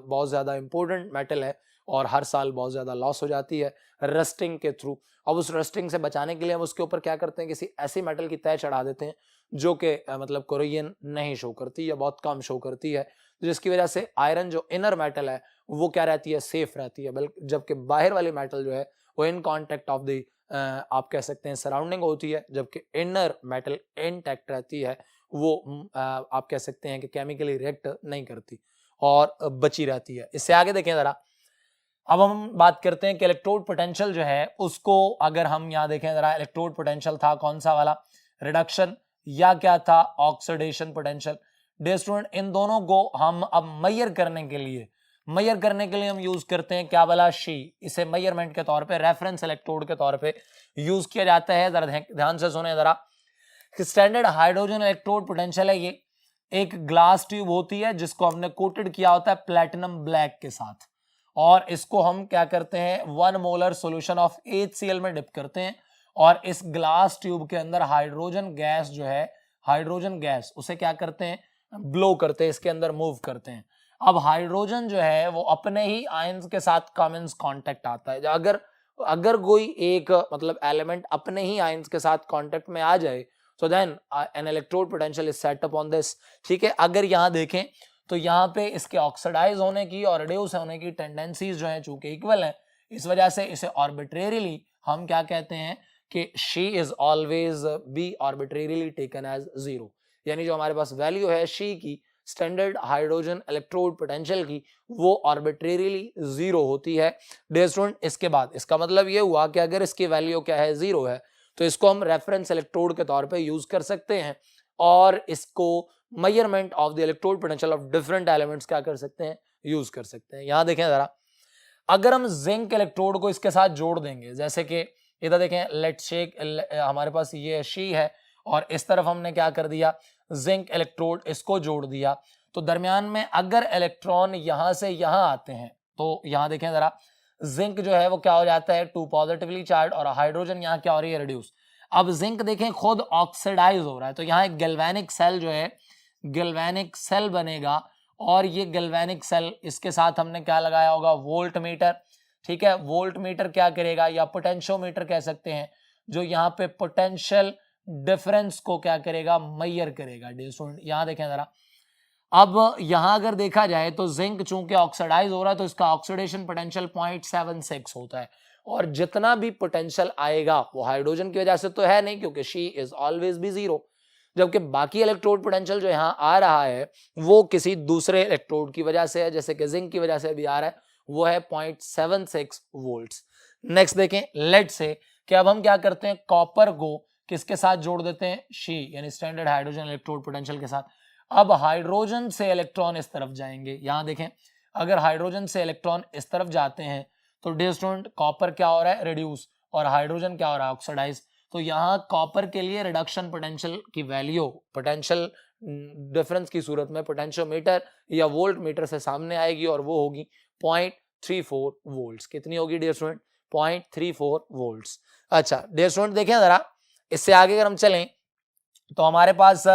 बहुत ज्यादा इंपॉर्टेंट मेटल है और हर साल बहुत ज्यादा लॉस हो जाती है रस्टिंग के थ्रू। अब उस रस्टिंग से बचाने के लिए हम उसके ऊपर क्या करते हैं, किसी ऐसी मेटल की तय चढ़ा देते हैं जो कि मतलब कोरियन नहीं शो करती या बहुत कम शो करती है, जिसकी वजह से आयरन जो इनर मेटल है वो क्या रहती है, सेफ रहती है, बल्कि जबकि बाहर वाली मेटल जो है वो इन कांटेक्ट ऑफ द आप कह सकते हैं सराउंडिंग होती है, जबकि इनर मेटल इंटैक्ट रहती है, वो आप कह सकते हैं कि केमिकली रिएक्ट नहीं करती और बची रहती है। इससे आगे देखें जरा, अब हम बात करते हैं कि इलेक्ट्रोड पोटेंशियल जो है उसको अगर हम यहाँ देखें जरा, इलेक्ट्रोड पोटेंशियल था कौन सा वाला, रिडक्शन या क्या था, ऑक्सीडेशन पोटेंशियल। डियर स्टूडेंट, इन दोनों को हम अब मेजर करने के लिए हम यूज करते हैं क्या वाला, शी। इसे मेजरमेंट के तौर पे, रेफरेंस इलेक्ट्रोड के तौर पे यूज किया जाता है। जरा ध्यान से सुने जरा, स्टैंडर्ड हाइड्रोजन इलेक्ट्रोड पोटेंशियल है ये, एक ग्लास ट्यूब होती है जिसको हमने कोटेड किया होता है प्लैटिनम ब्लैक के साथ, और इसको हम क्या करते हैं 1 मोलर सॉल्यूशन ऑफ HCl में डिप करते हैं, और इस ग्लास ट्यूब के अंदर हाइड्रोजन गैस जो है, हाइड्रोजन गैस उसे क्या करते हैं, ब्लो करते हैं, इसके अंदर मूव करते हैं। अब हाइड्रोजन जो है वो अपने ही आयंस के साथ कॉमन कांटेक्ट आता है। अगर कोई एक मतलब एलिमेंट अपने ही आयंस के साथ कांटेक्ट में आ जाए, so then an electrode potential is set up on this। ठीक है। अगर यहाँ देखें तो यहाँ पे इसके ऑक्सीडाइज होने की और रिड्यूस होने की टेंडेंसीज जो है चूंकि इक्वल है, इस वजह से इसे आर्बिट्रेरीली हम क्या कहते हैं कि SHE is always be arbitrarily taken as 0, यानी जो हमारे पास वैल्यू है शी की, स्टैंडर्ड हाइड्रोजन इलेक्ट्रोड पोटेंशियल की, वो आर्बिट्रेरीली 0 होती है। डियर स्टूडेंट, इसके बाद इसका मतलब ये हुआ कि अगर इसकी वैल्यू क्या है, 0 है, तो इसको हम रेफरेंस इलेक्ट्रोड के तौर पे यूज कर सकते हैं और इसको measurement of the electrode potential of different elements क्या कर सकते हैं, यूज कर सकते हैं। यहां देखें जरा, अगर हम जिंक इलेक्ट्रोड को इसके साथ जोड़ देंगे, जैसे कि इधर देखें, लेट शेक हमारे पास ये शी है और इस तरफ हमने क्या कर दिया, जिंक इलेक्ट्रोड, इसको जोड़ दिया, तो दरमियान में अगर इलेक्ट्रॉन यहां से यहां आते हैं तो यहां देखें जरा, जिंक जो है वो क्या हो जाता है 2 पॉजिटिवली चार्ज और हाइड्रोजन यहाँ क्या हो रही है, रिड्यूस। अब जिंक देखें खुद ऑक्सीडाइज हो रहा है, तो यहाँ एक गैल्वेनिक सेल जो है, गैल्वेनिक सेल बनेगा, और ये गैल्वेनिक सेल, इसके साथ हमने क्या लगाया होगा, वोल्ट मीटर। ठीक है, वोल्ट मीटर क्या करेगा, या पोटेंशियोमीटर कह सकते हैं, जो यहाँ पे पोटेंशियल डिफरेंस को क्या करेगा, मेजर करेगा। डियर स्टूडेंट, यहाँ देखें जरा, अब यहां अगर देखा जाए तो जिंक चूंकि ऑक्सीडाइज हो रहा है तो इसका ऑक्सीडेशन पोटेंशियल 0.76 होता है, और जितना भी पोटेंशियल आएगा वो हाइड्रोजन की वजह से तो है नहीं, क्योंकि शी इज ऑलवेज बी 0, जबकि बाकी इलेक्ट्रोड पोटेंशियल जो यहाँ आ रहा है वो किसी दूसरे इलेक्ट्रोड की वजह से है, जैसे कि जिंक की वजह से भी आ रहा है, वो है 0.76 वोल्ट्स। नेक्स्ट देखें, लेट से कि अब हम क्या करते हैं, कॉपर को किसके साथ जोड़ देते हैं, शी, यानी स्टैंडर्ड हाइड्रोजन इलेक्ट्रोड पोटेंशियल के साथ। अब हाइड्रोजन से इलेक्ट्रॉन इस तरफ जाएंगे, यहां देखें, अगर हाइड्रोजन से इलेक्ट्रॉन इस तरफ जाते हैं तो डियर स्टूडेंट कॉपर क्या हो रहा है, रिड्यूस, और हाइड्रोजन क्या हो रहा है, ऑक्सीडाइज। तो यहाँ कॉपर के लिए रिडक्शन पोटेंशियल की वैल्यू पोटेंशियल डिफरेंस की सूरत में पोटेंशियोमीटर या वोल्ट मीटर से सामने आएगी, और वो होगी 0.34 वोल्ट्स। कितनी होगी डियर स्टूडेंट, 0.34 वोल्ट्स। अच्छा डियर स्टूडेंट, देखें जरा, इससे आगे अगर हम चलें तो हमारे पास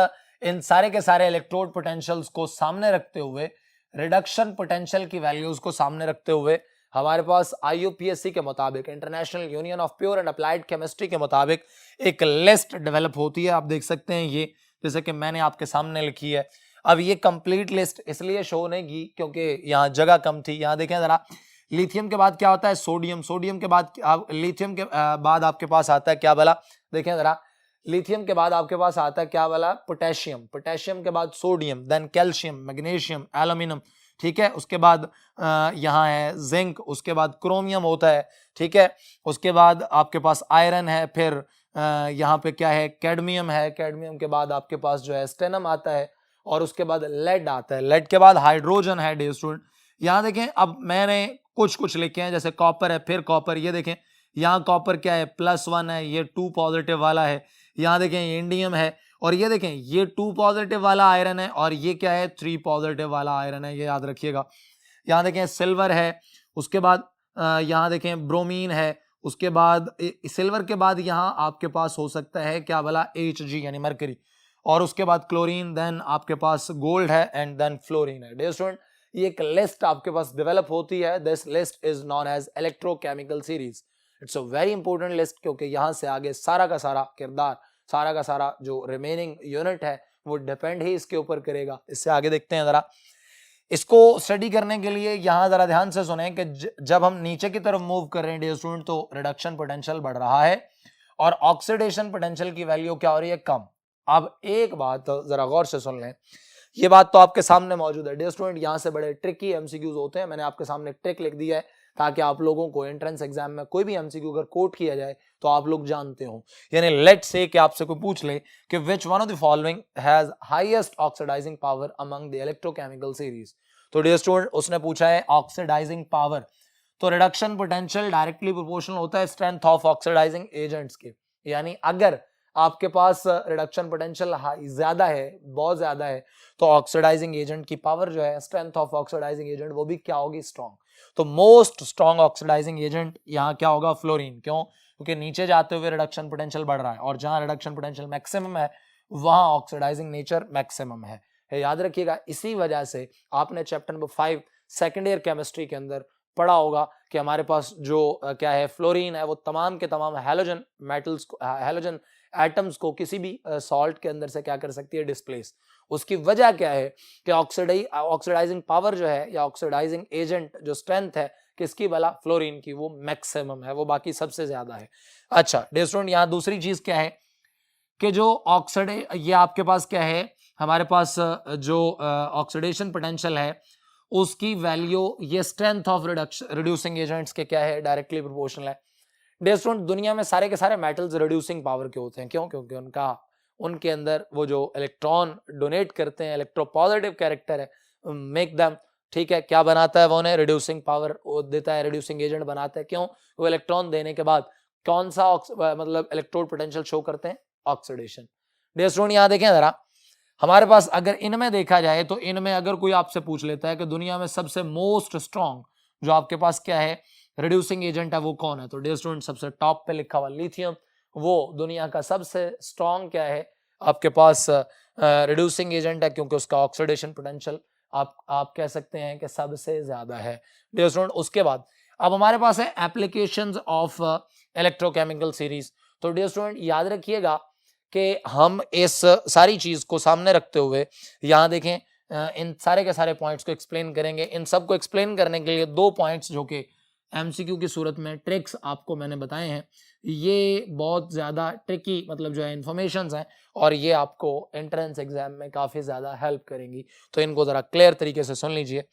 इन सारे के सारे इलेक्ट्रोड पोटेंशियल्स को सामने रखते हुए, रिडक्शन पोटेंशियल की वैल्यूज को सामने रखते हुए, हमारे पास IUPAC के मुताबिक, international union of pure and applied chemistry के मुताबिक एक लिस्ट डेवलप होती है। आप देख सकते हैं ये, जैसे कि मैंने आपके सामने लिखी है। अब ये कंप्लीट लिस्ट इसलिए शो नहीं की क्योंकि यहाँ जगह कम थी। यहाँ देखें जरा, लिथियम के बाद क्या होता है? सोडियम। सोडियम के बाद लिथियम के बाद आपके पास आता है क्या वाला? देखें जरा, लिथियम के बाद आपके पास आता है क्या वाला? पोटेशियम। पोटेशियम के बाद sodium, then calcium, magnesium, aluminium, ठीक है। उसके बाद यहाँ है जिंक, उसके बाद क्रोमियम होता है, ठीक है। उसके बाद आपके पास आयरन है, फिर यहाँ पे क्या है? कैडमियम है। कैडमियम के बाद आपके पास जो है स्टेनम आता है, और उसके बाद लेड आता है। लेड के बाद हाइड्रोजन है डियर स्टूडेंट। यहाँ देखें, अब मैंने कुछ लिखे हैं, जैसे कॉपर है, फिर कॉपर, ये देखें यहाँ कॉपर क्या है? +1 है, ये 2 पॉजिटिव वाला है। यहाँ देखें ये इंडियम है, और ये देखें ये 2 पॉजिटिव वाला आयरन है, और ये क्या है? 3 पॉजिटिव वाला आयरन है, ये याद रखिएगा। यहाँ देखें सिल्वर है, उसके बाद यहाँ देखें ब्रोमीन है, उसके बाद सिल्वर के बाद यहाँ आपके पास हो सकता है क्या वाला? Hg यानी मरकरी, और उसके बाद क्लोरीन, देन आपके पास गोल्ड है, एंड देन फ्लोरीन है। डियर स्टूडेंट, ये एक लिस्ट आपके पास डेवलप होती है। This list is known as electrochemical series. It's a very important list, क्योंकि यहाँ से आगे सारा का सारा किरदार, सारा का सारा जो रिमेनिंग यूनिट है वो डिपेंड ही इसके ऊपर करेगा। इससे आगे देखते हैं जरा। इसको स्टडी करने के लिए यहाँ जरा ध्यान से सुने कि जब हम नीचे की तरफ मूव कर रहे हैं डियर स्टूडेंट, तो रिडक्शन पोटेंशियल बढ़ रहा है और ऑक्सीडेशन पोटेंशियल की वैल्यू क्या हो रही है? कम। अब एक बात जरा गौर से सुन लें, ये बात तो आपके सामने मौजूद है डियर स्टूडेंट। यहाँ से बड़े ट्रिकी एमसीक्यूज होते हैं, मैंने आपके सामने ट्रिक लिख दिया है ताकि आप लोगों को एंट्रेंस एग्जाम में कोई भी एमसीक्यू अगर कोट किया जाए तो आप लोग जानते हो। यानी लेट्स से कि आपसे कोई पूछ ले कि which one of the following has highest oxidizing power among the electrochemical series. तो डियर स्टूडेंट उसने पूछा है ऑक्सीडाइजिंग पावर, तो रिडक्शन पोटेंशियल डायरेक्टली प्रोपोर्शनल होता है स्ट्रेंथ ऑफ ऑक्सीडाइजिंग एजेंट्स के। यानी अगर आपके पास रिडक्शन पोटेंशियल ज्यादा है, बहुत ज्यादा है, तो ऑक्सीडाइजिंग एजेंट की पावर जो है, स्ट्रेंथ ऑफ ऑक्सीडाइजिंग एजेंट, वो भी क्या होगी? स्ट्रॉन्ग। तो मोस्ट स्ट्रॉन्ग ऑक्सीडाइजिंग एजेंट यहाँ क्या होगा? फ्लोरीन। क्यों? क्योंकि नीचे जाते हुए रिडक्शन पोटेंशियल बढ़ रहा है, और जहां रिडक्शन पोटेंशियल मैक्सिमम है वहां ऑक्सीडाइजिंग नेचर मैक्सिमम है। याद रखिएगा, इसी वजह से आपने chapter number 5 second year chemistry के अंदर पढ़ा होगा कि हमारे पास जो क्या है? फ्लोरीन है, वो तमाम के तमाम हैलोजन मेटल्स को, हैलोजन एटम्स को किसी भी सॉल्ट के अंदर से क्या कर सकती है? डिस्प्लेस। उसकी वजह क्या है? कि ऑक्सीडाइजिंग पावर जो है, या ऑक्सीडाइजिंग एजेंट जो स्ट्रेंथ है किसकी? भला फ्लोरीन की, वो मैक्सिमम है, वो बाकी सबसे ज्यादा है। अच्छा डियर स्टूडेंट, यहाँ दूसरी चीज क्या है कि जो ये आपके पास क्या है? हमारे पास जो ऑक्सीडेशन पोटेंशियल है उसकी वैल्यू, ये स्ट्रेंथ ऑफ रिड्यूसिंग एजेंट्स के क्या है? डायरेक्टली प्रोपोर्शनल है। डियर स्टूडेंट, दुनिया में सारे के सारे मेटल्स रिड्यूसिंग पावर के होते हैं। क्यों? क्योंकि उनके अंदर वो जो इलेक्ट्रॉन डोनेट करते हैं, इलेक्ट्रोपॉजिटिव कैरेक्टर है, मेक देम, ठीक है, क्या बनाता है? वो उन्हें रिड्यूसिंग पावर देता है, रिड्यूसिंग एजेंट बनाता है। क्यों? वो इलेक्ट्रॉन देने के बाद कौन सा मतलब इलेक्ट्रोड पोटेंशियल शो करते हैं? ऑक्सीडेशन। डियर स्टूडेंट, यहाँ देखें जरा, हमारे पास अगर इनमें देखा जाए तो इनमें अगर कोई आपसे पूछ लेता है कि दुनिया में सबसे मोस्ट स्ट्रॉन्ग जो आपके पास क्या है? रिड्यूसिंग एजेंट है, वो कौन है? तो डियर स्टूडेंट, सबसे टॉप पे लिखा हुआ लिथियम, वो दुनिया का सबसे स्ट्रॉन्ग क्या है? आपके पास रिड्यूसिंग एजेंट है, क्योंकि उसका ऑक्सीडेशन पोटेंशियल आप कह सकते हैं कि सबसे ज्यादा है। डियर स्टूडेंट, उसके बाद अब हमारे पास है एप्लीकेशंस ऑफ इलेक्ट्रोकेमिकल सीरीज। तो डियर स्टूडेंट, याद रखिएगा कि हम इस सारी चीज को सामने रखते हुए यहाँ देखें, इन सारे के सारे पॉइंट्स को एक्सप्लेन करेंगे। इन सब को एक्सप्लेन करने के लिए 2 पॉइंट्स जो कि एमसीक्यू की सूरत में ट्रिक्स आपको मैंने बताए हैं, ये बहुत ज़्यादा ट्रिकी मतलब जो है इन्फॉर्मेशंस हैं, और ये आपको एंट्रेंस एग्जाम में काफ़ी ज़्यादा हेल्प करेंगी। तो इनको ज़रा क्लियर तरीके से सुन लीजिए।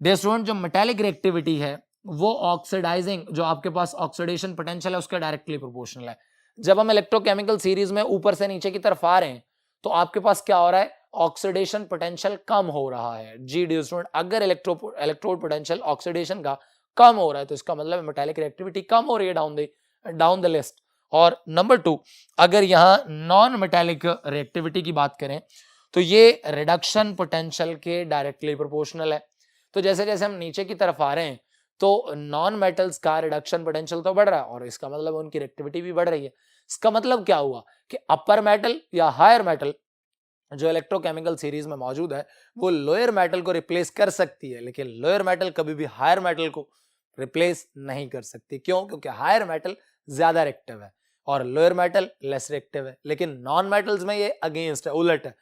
डियर स्टूडेंट, जो मेटालिक रिएक्टिविटी है वो ऑक्सीडाइजिंग, जो आपके पास ऑक्सीडेशन पोटेंशियल है उसका डायरेक्टली प्रोपोर्शनल है। जब हम इलेक्ट्रोकेमिकल सीरीज में ऊपर से नीचे की तरफ आ रहे हैं तो आपके पास क्या हो रहा है? ऑक्सीडेशन पोटेंशियल कम हो रहा है। जी डियर स्टूडेंट, अगर इलेक्ट्रोड पोटेंशियल ऑक्सीडेशन का कम हो रहा है तो इसका मतलब मेटालिक रिएक्टिविटी कम हो रही है डाउन द लिस्ट। और नंबर 2, अगर यहाँ नॉन मेटालिक रिएक्टिविटी की बात करें तो ये रिडक्शन पोटेंशियल के डायरेक्टली प्रोपोर्शनल है। तो जैसे जैसे हम नीचे की तरफ आ रहे हैं तो नॉन मेटल्स का रिडक्शन पोटेंशियल तो बढ़ रहा है, और इसका मतलब उनकी रिएक्टिविटी भी बढ़ रही है। इसका मतलब क्या हुआ कि अपर मेटल या हायर मेटल जो इलेक्ट्रोकेमिकल सीरीज में मौजूद है वो लोअर मेटल को रिप्लेस कर सकती है, लेकिन लोअर मेटल कभी भी हायर मेटल को रिप्लेस नहीं कर सकती। क्यों? क्योंकि हायर मेटल ज्यादा रिएक्टिव है और लोअर मेटल लेस रिएक्टिव है। लेकिन नॉन मेटल्स में ये अगेंस्ट है, उलट है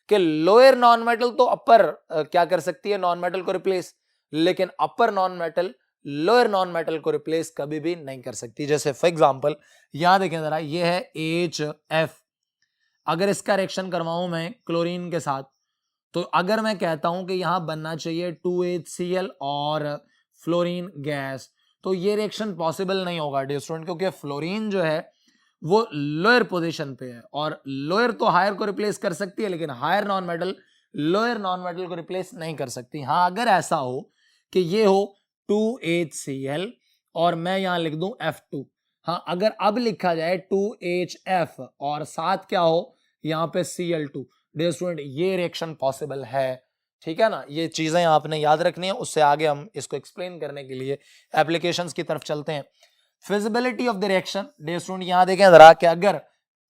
कि लोअर नॉन मेटल तो अपर क्या कर सकती है? नॉन मेटल को रिप्लेस, लेकिन upper non metal lower non metal को रिप्लेस कभी भी नहीं कर सकती। जैसे फॉर एग्जांपल यहां देखें जरा, ये है HF, अगर इसका रिएक्शन करवाऊं मैं क्लोरीन के साथ, तो अगर मैं कहता हूं कि यहां बनना चाहिए 2HCl और फ्लोरीन गैस, तो ये रिएक्शन पॉसिबल नहीं होगा डियर स्टूडेंट, क्योंकि फ्लोरीन जो है वो लोअर पोजीशन पे है, और लोअर तो हायर को रिप्लेस कर सकती है, लेकिन higher non metal lower non metal को रिप्लेस नहीं कर सकती। हाँ, अगर ऐसा हो कि ये हो 2HCl और मैं यहां लिख दूं F2, हाँ, अगर अब लिखा जाए 2HF और साथ क्या हो यहां पे Cl2, डियर स्टूडेंट ये रिएक्शन पॉसिबल है। ठीक है ना, ये चीजें आपने याद रखनी है। उससे आगे हम इसको एक्सप्लेन करने के लिए एप्लीकेशंस की तरफ चलते हैं। Feasibility of the reaction, dear student यहां देखें जरा कि अगर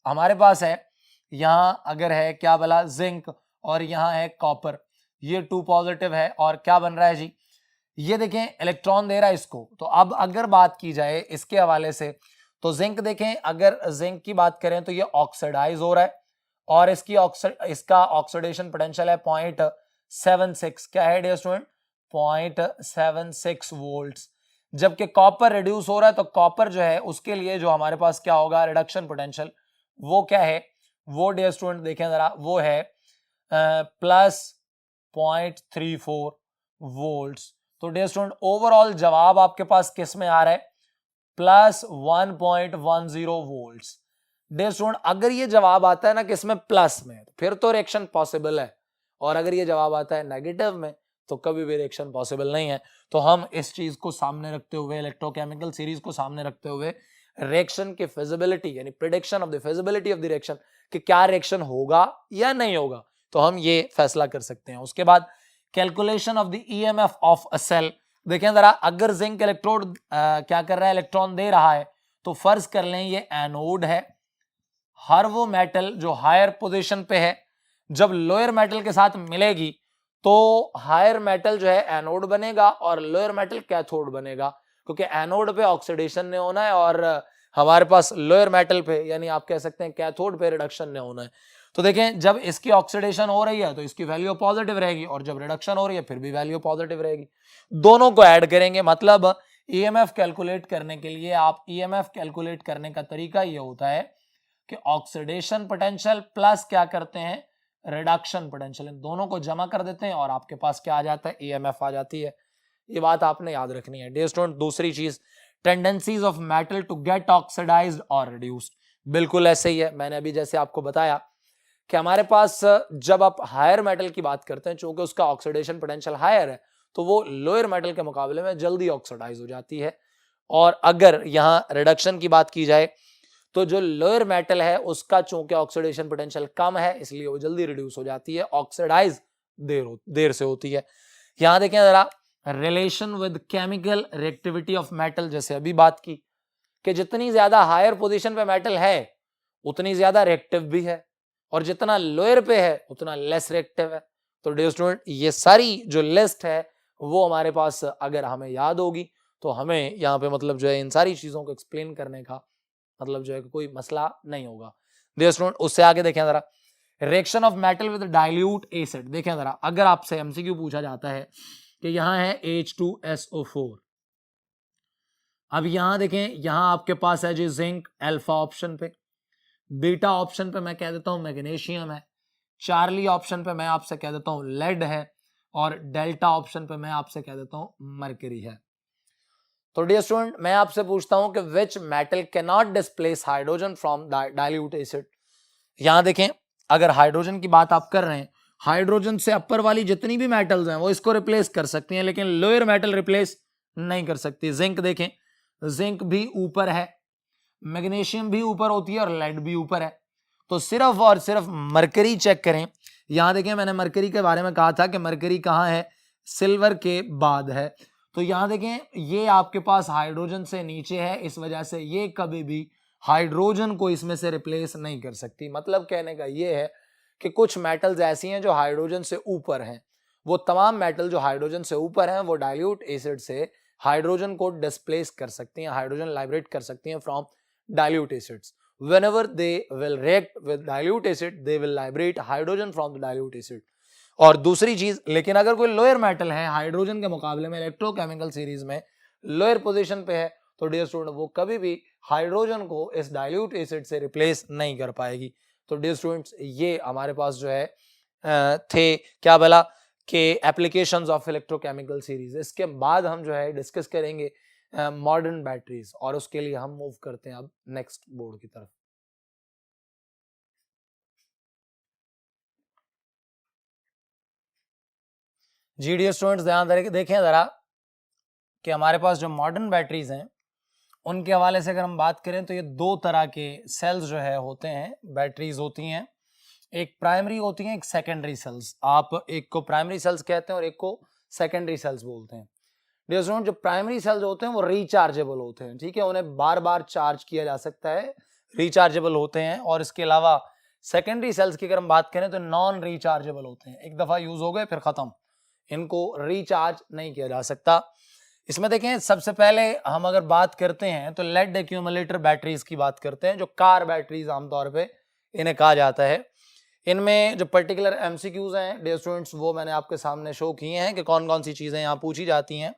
हमारे पास है, यहां अगर है क्या बोला जिंक और यहां है कॉपर, ये 2 पॉजिटिव है और क्या बन रहा है जी, ये देखें इलेक्ट्रॉन दे रहा है इसको। तो अब अगर बात की जाए इसके हवाले से, तो जिंक देखें, अगर जिंक की बात करें तो ये ऑक्सीडाइज हो रहा है और इसका ऑक्सीडेशन पोटेंशियल है 0.76, क्या है डियर स्टूडेंट 0.76 वोल्ट्स। जबकि कॉपर रिड्यूस हो रहा है, तो कॉपर जो है उसके लिए जो हमारे पास क्या होगा रिडक्शन पोटेंशियल, वो क्या है, वो डियर स्टूडेंट देखें जरा, वो है प्लस 0.34 वोल्ट्स। तो डियर स्टूडेंट ओवरऑल जवाब आपके पास किस में आ रहा है, प्लस 1.10 वोल्ट्स। डियर स्टूडेंट अगर ये जवाब आता है ना किस में, प्लस में, फिर तो रिएक्शन पॉसिबल है, और अगर ये जवाब आता है नेगेटिव में तो कभी भी रिएक्शन पॉसिबल नहीं है। तो हम इस चीज को सामने रखते हुए, इलेक्ट्रोकेमिकल सीरीज को सामने रखते हुए, रिएक्शन की फिजिबिलिटी यानी prediction of the feasibility of the reaction कि क्या रिएक्शन होगा या नहीं होगा, तो हम ये फैसला कर सकते हैं। उसके बाद calculation of the EMF of a cell, देखें जरा, अगर जिंक इलेक्ट्रोड क्या कर रहा है, इलेक्ट्रॉन दे रहा है, तो फर्ज कर लें ये एनोड है। हर वो मेटल जो हायर पोजीशन पे है जब लोअर मेटल के साथ मिलेगी तो हायर मेटल जो है एनोड बनेगा और लोअर मेटल कैथोड बनेगा, क्योंकि एनोड पे ऑक्सीडेशन ने होना है और हमारे पास लोअर मेटल पे यानी आप कह सकते हैं कैथोड पे रिडक्शन ने होना है। तो देखें जब इसकी ऑक्सीडेशन हो रही है तो इसकी वैल्यू पॉजिटिव रहेगी, और जब रिडक्शन हो रही है फिर भी वैल्यू पॉजिटिव रहेगी। दोनों को ऐड करेंगे, मतलब ईएमएफ कैलकुलेट करने के लिए आप ईएमएफ कैलकुलेट करने का तरीका ये होता है कि ऑक्सीडेशन पोटेंशियल प्लस क्या करते हैं रिडक्शन पोटेंशियल, इन दोनों को जमा कर देते हैं और आपके पास क्या आ जाता है ईएमएफ आ जाती है। ये बात आपने याद रखनी है डियर स्टूडेंट। दूसरी चीज tendencies of metal to get oxidized और रिड्यूस्ड, बिल्कुल ऐसे ही है। मैंने अभी जैसे आपको बताया कि हमारे पास जब आप हायर मेटल की बात करते हैं, चूंकि उसका ऑक्सीडेशन पोटेंशियल हायर है तो वो लोअर मेटल के मुकाबले में जल्दी ऑक्सीडाइज हो जाती है। और अगर यहाँ रिडक्शन की बात की जाए तो जो लोअर मेटल है उसका चूंकि ऑक्सीडेशन पोटेंशियल कम है इसलिए वो जल्दी रिड्यूस हो जाती है, ऑक्सीडाइज देर से होती है। यहां देखें जरा relation with chemical reactivity of metal, जैसे अभी बात की कि जितनी ज्यादा हायर पोजीशन पे मेटल है उतनी ज्यादा रिएक्टिव भी है, और जितना लोअर पे है उतना लेस रिएक्टिव है। तो डियर स्टूडेंट ये सारी जो लिस्ट है वो हमारे पास अगर हमें याद होगी तो हमें यहाँ पे मतलब जो है इन सारी चीजों को एक्सप्लेन करने का मतलब जो है कोई मसला नहीं होगा। डियर स्टूडेंट उससे आगे देखें जरा reaction of metal with dilute acid, देखें जरा, अगर आपसे एमसीक्यू पूछा जाता है कि यहां है H2SO4, अब यहां देखें, यहां आपके पास है जी जिंक अल्फा ऑप्शन पे, बीटा ऑप्शन पे मैं कह देता हूं मैग्नीशियम है, चार्ली ऑप्शन पे मैं आपसे कह देता हूं लेड है, और डेल्टा ऑप्शन पे मैं आपसे कह देता हूं मरकरी है। तो डियर स्टूडेंट मैं आपसे पूछता हूं कि which metal can not displace hydrogen from dilute acid. यहां देखें अगर हाइड्रोजन की बात आप कर रहे हैं, हाइड्रोजन से अपर वाली जितनी भी मेटल्स हैं वो इसको रिप्लेस कर सकती हैं, लेकिन लोअर मेटल रिप्लेस नहीं कर सकती। जिंक देखें, जिंक भी ऊपर है, मैग्नीशियम भी ऊपर होती है और लेड भी ऊपर है, तो सिर्फ और सिर्फ मरकरी चेक करें। यहां देखें मैंने मरकरी के बारे में कहा था कि मरकरी कहां है, सिल्वर के बाद है। तो यहां देखें ये आपके पास हाइड्रोजन से नीचे है, इस वजह से ये कभी भी हाइड्रोजन को इसमें से रिप्लेस नहीं कर सकती। मतलब कहने का ये है कि कुछ मेटल्स ऐसी हैं जो हाइड्रोजन से ऊपर हैं, वो तमाम मेटल जो हाइड्रोजन से ऊपर हैं वो डाइल्यूट एसिड से हाइड्रोजन को डिस्प्लेस कर सकती हैं, हाइड्रोजन लाइब्रेट कर सकती हैं from dilute acids. Whenever they will react with dilute acid, they will liberate hydrogen from the dilute acid. और दूसरी चीज, लेकिन अगर कोई लोअर मेटल है हाइड्रोजन के मुकाबले में इलेक्ट्रोकेमिकल सीरीज में लोअर पोजीशन पे है तो डियर स्टूडेंट वो कभी भी हाइड्रोजन को इस डाइल्यूट एसिड से रिप्लेस नहीं कर पाएगी। तो डियर स्टूडेंट्स ये हमारे पास जो है थे क्या बोला कि एप्लीकेशंस ऑफ इलेक्ट्रोकेमिकल सीरीज। इसके बाद हम जो है डिस्कस करेंगे मॉडर्न बैटरीज, और उसके लिए हम मूव करते हैं अब नेक्स्ट बोर्ड की तरफ। जी डियर स्टूडेंट्स ध्यान देखें जरा कि हमारे पास जो मॉडर्न बैटरीज हैं उनके हवाले से अगर हम बात करें तो ये दो तरह के सेल्स जो है होते हैं, बैटरीज होती हैं। एक प्राइमरी होती है, एक सेकेंडरी सेल्स। आप एक को प्राइमरी सेल्स कहते हैं और एक को सेकेंडरी सेल्स बोलते हैं। डियर स्टूडेंट जो प्राइमरी सेल्स होते हैं वो रिचार्जेबल होते हैं, ठीक है, उन्हें बार बार चार्ज किया जा सकता है, रिचार्जेबल होते हैं। और इसके अलावा सेकेंडरी सेल्स की अगर हम बात करें तो नॉन रिचार्जेबल होते हैं, एक दफा यूज हो गए फिर खत्म, इनको रिचार्ज नहीं किया जा सकता। इसमें देखें सबसे पहले हम अगर बात करते हैं तो लेड एक्यूमुलेटर बैटरीज की बात करते हैं, जो कार बैटरीज आमतौर पे इन्हें कहा जाता है। इनमें जो पर्टिकुलर एमसीक्यूज हैं डियर स्टूडेंट्स वो मैंने आपके सामने शो किए हैं कि कौन कौन सी चीजें यहाँ पूछी जाती हैं।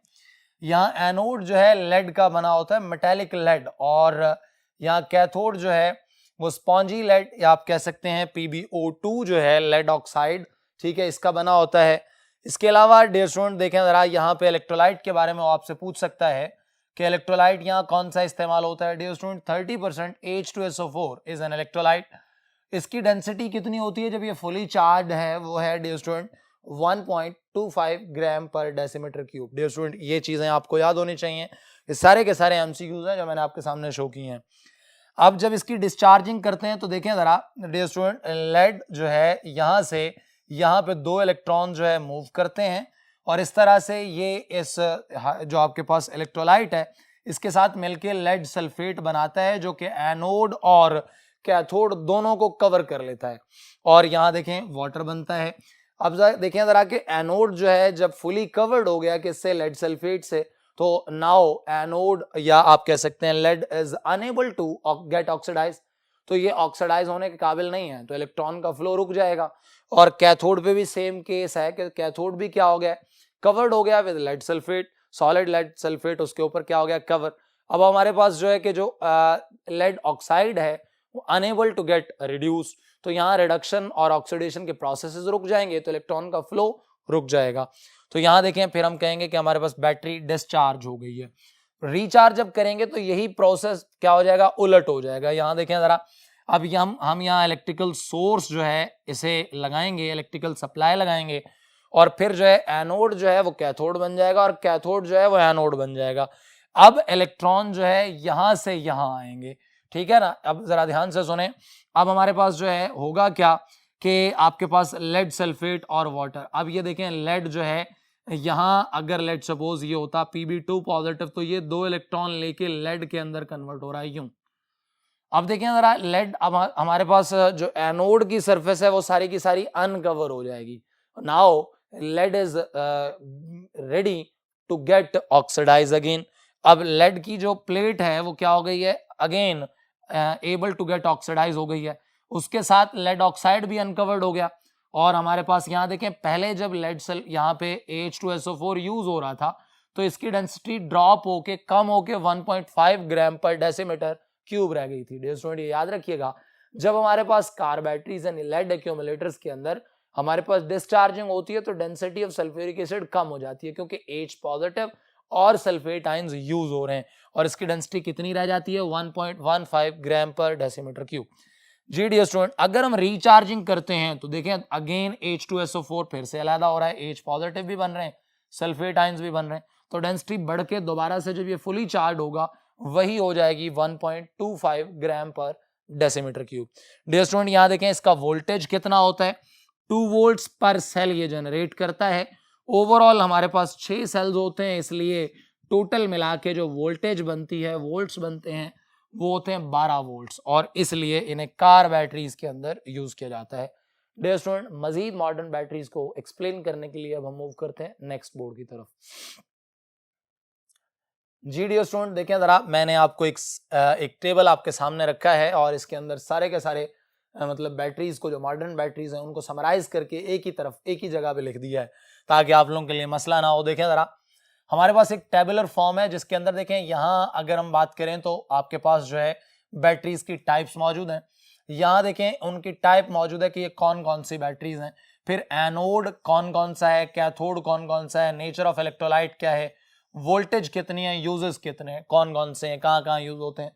यहाँ एनोड जो है लेड का बना होता है, मेटेलिक लेड, और यहाँ कैथोड जो है वो स्पॉन्जी लेड, या आप कह सकते हैं PbO2 जो है लेड ऑक्साइड, ठीक है, इसका बना होता है। इसके अलावा डियर स्टूडेंट देखें जरा यहाँ पे इलेक्ट्रोलाइट के बारे में आपसे पूछ सकता है कि इलेक्ट्रोलाइट यहाँ कौन सा इस्तेमाल होता है। Dear student 30% H2SO4 is an electrolyte. इसकी डेंसिटी कितनी होती है जब ये फुली चार्ज है, वो है डियर स्टूडेंट 1.25 ग्राम पर डेसीमीटर क्यूब। डियर स्टूडेंट ये चीजें आपको याद होनी चाहिए, ये सारे के सारे एमसीक्यूज हैं जो मैंने आपके सामने शो किए हैं। अब जब इसकी डिस्चार्जिंग करते हैं तो देखें जरा डियर स्टूडेंट लेड जो है यहाँ से यहाँ पे 2 इलेक्ट्रॉन जो है मूव करते हैं, और इस तरह से ये इस जो आपके पास इलेक्ट्रोलाइट है इसके साथ मिलके लेड सल्फेट बनाता है, जो कि एनोड और कैथोड दोनों को कवर कर लेता है, और यहाँ देखें वाटर बनता है। अब देखें जरा कि एनोड जो है जब फुली कवर्ड हो गया किससे, लेड सल्फेट से, तो नाउ एनोड या आप कह सकते हैं lead is unable to get oxidize, तो ये ऑक्सीडाइज होने के काबिल नहीं है, तो इलेक्ट्रॉन का फ्लो रुक जाएगा। और कैथोड पे भी सेम केस है कि कैथोड भी क्या हो गया, कवर्ड हो गया with lead sulphate, solid lead sulphate उसके ऊपर क्या हो गया, कवर। अब हमारे पास जो है कि जो लेड ऑक्साइड है वो अनेबल टू गेट रिड्यूस, तो यहाँ रिडक्शन और ऑक्सीडेशन के प्रोसेसेस रुक जाएंगे, तो इलेक्ट्रॉन का फ्लो रुक जाएगा। तो यहाँ देखें फिर हम कहेंगे कि हमारे पास बैटरी डिस्चार्ज हो गई है। रिचार्ज जब करेंगे तो यही प्रोसेस क्या हो जाएगा, उलट हो जाएगा। यहाँ देखें जरा, अब हम यहाँ इलेक्ट्रिकल सोर्स जो है इसे लगाएंगे, इलेक्ट्रिकल सप्लाई लगाएंगे, और फिर जो है एनोड जो है वो कैथोड बन जाएगा और कैथोड जो है वो एनोड बन जाएगा। अब इलेक्ट्रॉन जो है यहाँ से यहाँ आएंगे, ठीक है ना। अब जरा ध्यान से सुने, अब हमारे पास जो है होगा क्या कि आपके पास लेड सल्फेट और वाटर। अब ये देखें लेड जो है यहाँ, अगर लेड सपोज ये होता Pb2 पॉजिटिव, तो ये 2 इलेक्ट्रॉन लेके लेड के अंदर कन्वर्ट हो रहा है यूं। अब देखें जरा लेड, अब हमारे पास जो एनोड की सरफेस है वो सारी की सारी अनकवर हो जाएगी। Now lead is ready to get oxidize again. अब लेड की जो प्लेट है वो क्या हो गई है, again able to get oxidize हो गई है, उसके साथ लेड ऑक्साइड भी अनकवर्ड हो गया। और हमारे पास यहाँ देखें पहले जब लेड सेल यहाँ पे H2SO4 यूज हो रहा था तो इसकी डेंसिटी ड्रॉप होके कम होके 1.5 ग्राम पर डेसीमीटर क्यूब रह गई थी। डियर स्टूडेंट ये याद रखिएगा, जब हमारे पास car batteries and lead accumulators के अंदर हमारे पास डिस्चार्जिंग होती है तो डेंसिटी ऑफ सल्फ्यूरिक एसिड कम हो जाती है, क्योंकि H पॉजिटिव और सल्फेट आयंस यूज हो रहे हैं, और इसकी डेंसिटी कितनी रह जाती है, 1.15 ग्राम पर डेसीमीटर क्यूब। जी डियर स्टूडेंट अगर हम रिचार्जिंग करते हैं तो देखें अगेन H2SO4 फिर से अलग हो रहा है, H पॉजिटिव भी बन रहे हैं, सल्फेट आयंस भी बन रहे हैं, तो डेंसिटी बढ़ के दोबारा से जब ये फुली चार्ज होगा वही हो जाएगी 1.25 ग्राम पर डेसीमीटर क्यूब। डियर स्टूडेंट यहाँ देखें इसका वोल्टेज कितना होता है, 2 वोल्ट्स पर सेल ये जनरेट करता है। ओवरऑल हमारे पास 6 सेल्स होते हैं, इसलिए टोटल मिला के जो वोल्टेज बनती है, वोल्ट्स बनते हैं, वो होते हैं 12 वोल्ट्स, और इसलिए इन्हें कार बैटरीज के अंदर यूज किया जाता है। डियर स्टूडेंट मजीद मॉडर्न बैटरीज को एक्सप्लेन करने के लिए अब हम मूव करते हैं नेक्स्ट बोर्ड की तरफ। जी डियर स्टूडेंट देखें जरा, मैंने आपको एक टेबल आपके सामने रखा है और इसके अंदर सारे के सारे मतलब बैटरीज को, जो मॉडर्न बैटरीज हैं उनको समराइज करके एक ही जगह पे लिख दिया है ताकि आप लोगों के लिए मसला ना हो। देखें जरा, हमारे पास एक टेबुलर फॉर्म है जिसके अंदर देखें, यहाँ अगर हम बात करें तो आपके पास जो है बैटरीज की टाइप्स मौजूद हैं। यहाँ देखें उनकी टाइप मौजूद है कि ये कौन कौन सी बैटरीज हैं, फिर एनोड कौन कौन सा है, कैथोड कौन कौन सा है, नेचर ऑफ इलेक्ट्रोलाइट क्या है, वोल्टेज कितनी है, यूजेस कितने हैं, कौन कौन से हैं, कहाँ कहाँ यूज होते हैं।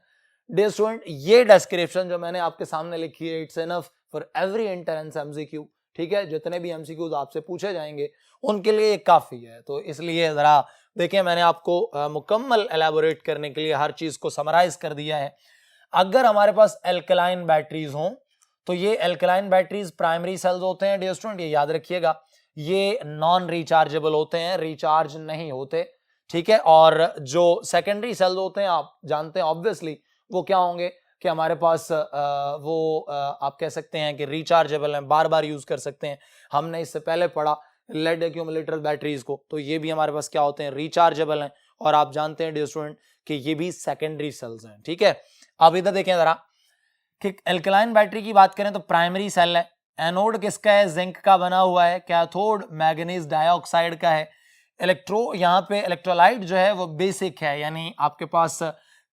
डियर स्टूडेंट, ये डिस्क्रिप्शन जो मैंने आपके सामने लिखी है, it's enough for every entrance MCQ. ठीक है, जितने भी एमसीक्यूज आपसे पूछे जाएंगे उनके लिए ये काफी है। तो इसलिए जरा देखिए, मैंने आपको मुकम्मल एलैबोरेट करने के लिए हर चीज को समराइज कर दिया है। अगर हमारे पास एल्कलाइन बैटरीज हों तो ये एल्कलाइन बैटरीज प्राइमरी सेल्स होते हैं डियर स्टूडेंट, ये याद रखिएगा। ये नॉन रिचार्जेबल होते हैं, रिचार्ज नहीं होते। ठीक है, और जो सेकेंडरी सेल्स होते हैं आप जानते हैं ऑब्वियसली वो क्या होंगे कि हमारे पास आप कह सकते हैं कि रिचार्जेबल हैं, बार बार यूज कर सकते हैं। हमने इससे पहले पढ़ा लेड एक्यूमुलेटर बैटरीज को, तो ये भी हमारे पास क्या होते हैं, रिचार्जेबल हैं। और आप जानते हैं डियर स्टूडेंट कि ये भी सेकेंडरी सेल्स हैं। ठीक है, अब इधर देखें जरा कि एल्कलाइन बैटरी की बात करें तो प्राइमरी सेल है, एनोड किसका है, जिंक का बना हुआ है, कैथोड मैग्नीज डाइऑक्साइड का है, यहाँ पे इलेक्ट्रोलाइट जो है वो बेसिक है, यानी आपके पास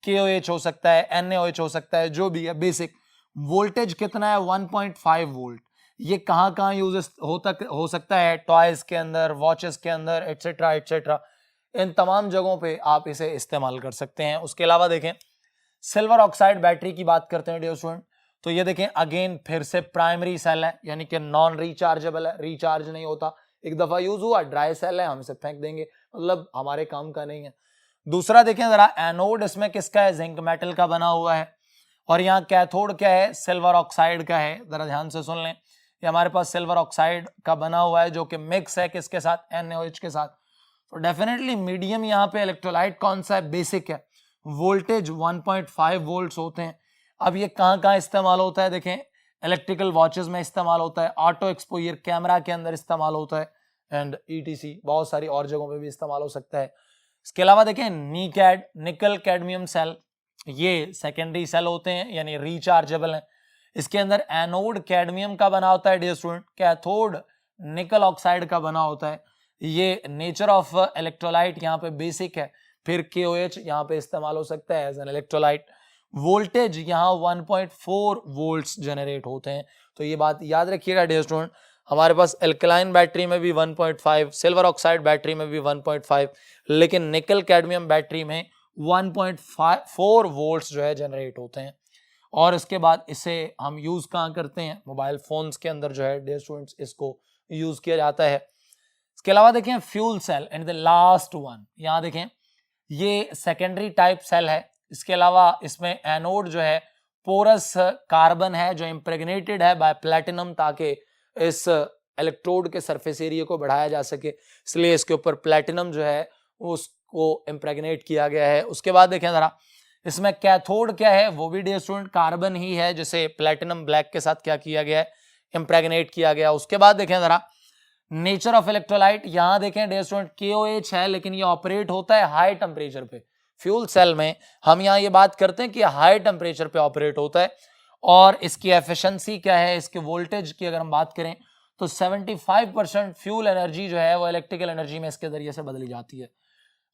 KOH हो सकता है, NaOH हो सकता है, जो भी है बेसिक। वोल्टेज कितना है, 1.5 वोल्ट। ये कहाँ कहाँ यूज हो सकता है, टॉयज के अंदर, वॉचेस के अंदर, एटसेट्रा एटसेट्रा, इन तमाम जगहों पे आप इसे इस्तेमाल कर सकते हैं। उसके अलावा देखें सिल्वर ऑक्साइड बैटरी की बात करते हैं डियर स्टूडेंट, तो ये देखें अगेन फिर से प्राइमरी सेल है, यानी कि नॉन रिचार्जेबल है, रिचार्ज नहीं होता, एक दफा यूज हुआ, ड्राई सेल है, हम इसे फेंक देंगे, मतलब हमारे काम का नहीं है। दूसरा देखें जरा, एनोड इसमें किसका है, जिंक मेटल का बना हुआ है, और यहाँ कैथोड क्या है, सिल्वर ऑक्साइड का है। जरा ध्यान से सुन लें, ये हमारे पास सिल्वर ऑक्साइड का बना हुआ है जो कि मिक्स है किसके साथ, NaOH के साथ। तो डेफिनेटली मीडियम यहाँ पे इलेक्ट्रोलाइट कौन सा है, बेसिक है, वोल्टेज 1.5 वोल्ट्स होते हैं। अब ये कहाँ कहाँ इस्तेमाल होता है, देखें इलेक्ट्रिकल वॉचेस में इस्तेमाल होता है, ऑटो एक्सपोजर कैमरा के अंदर इस्तेमाल होता है, एंड ETC बहुत सारी और जगहों पे भी इस्तेमाल हो सकता है। इसके अलावा देखें नीकैड, निकल कैडमियम सेल, ये सेकेंडरी सेल होते हैं, यानी रिचार्जेबल हैं। इसके अंदर एनोड कैडमियम का बना होता है डियर स्टूडेंट, कैथोड निकल ऑक्साइड का बना होता है। ये नेचर ऑफ इलेक्ट्रोलाइट यहाँ पे बेसिक है, फिर KOH यहाँ पे इस्तेमाल हो सकता है एज एन इलेक्ट्रोलाइट। वोल्टेज यहाँ 1.4 वोल्ट्स जनरेट होते हैं। तो ये बात याद रखिएगा डियर स्टूडेंट, हमारे पास एल्कलाइन बैटरी में भी 1.5, सिल्वर ऑक्साइड बैटरी में भी 1.5, लेकिन निकल कैडमियम बैटरी में 1.4 वोल्ट्स जो है जनरेट होते हैं। और इसके बाद इसे हम यूज कहाँ करते हैं, मोबाइल फोन्स के अंदर जो है डियर स्टूडेंट्स इसको यूज किया जाता है। इसके अलावा देखें fuel cell and the last one, यहाँ देखें ये सेकेंडरी टाइप सेल है। इसके अलावा इसमें एनोड जो है पोरस कार्बन है जो इम्प्रेग्नेटेड है बाय प्लेटिनम, ताकि इस इलेक्ट्रोड के सरफेस एरिया को बढ़ाया जा सके, इसलिए इसके ऊपर प्लेटिनम जो है उसको इम्प्रेग्नेट किया गया है। उसके बाद देखें जरा, इसमें कैथोड क्या है, वो भी डियर स्टूडेंट कार्बन ही है, जिसे प्लेटिनम ब्लैक के साथ क्या किया गया है, इम्प्रेग्नेट किया गया। उसके बाद देखें जरा नेचर ऑफ इलेक्ट्रोलाइट, यहां देखें डियर स्टूडेंट KOH है, लेकिन ये ऑपरेट होता है हाई टेम्परेचर पे। फ्यूल सेल में हम यहाँ ये बात करते हैं कि हाई टेम्परेचर पे ऑपरेट होता है, और इसकी एफिशिएंसी क्या है, इसके वोल्टेज की अगर हम बात करें तो 75% फ्यूल एनर्जी जो है वो इलेक्ट्रिकल एनर्जी में इसके जरिए से बदली जाती है।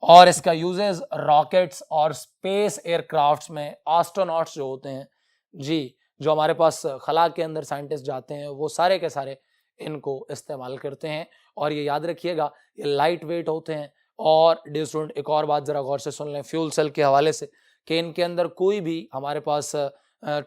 और इसका यूजेस रॉकेट्स और स्पेस एयरक्राफ्ट्स में, एस्ट्रोनॉट्स जो होते हैं जी, जो हमारे पास खला के अंदर साइंटिस्ट जाते हैं, वो सारे के सारे इनको इस्तेमाल करते हैं। और ये याद रखिएगा ये लाइट वेट होते हैं। और डियर स्टूडेंट एक और बात जरा गौर से सुन लें फ्यूल सेल के हवाले से, कि इनके अंदर कोई भी हमारे पास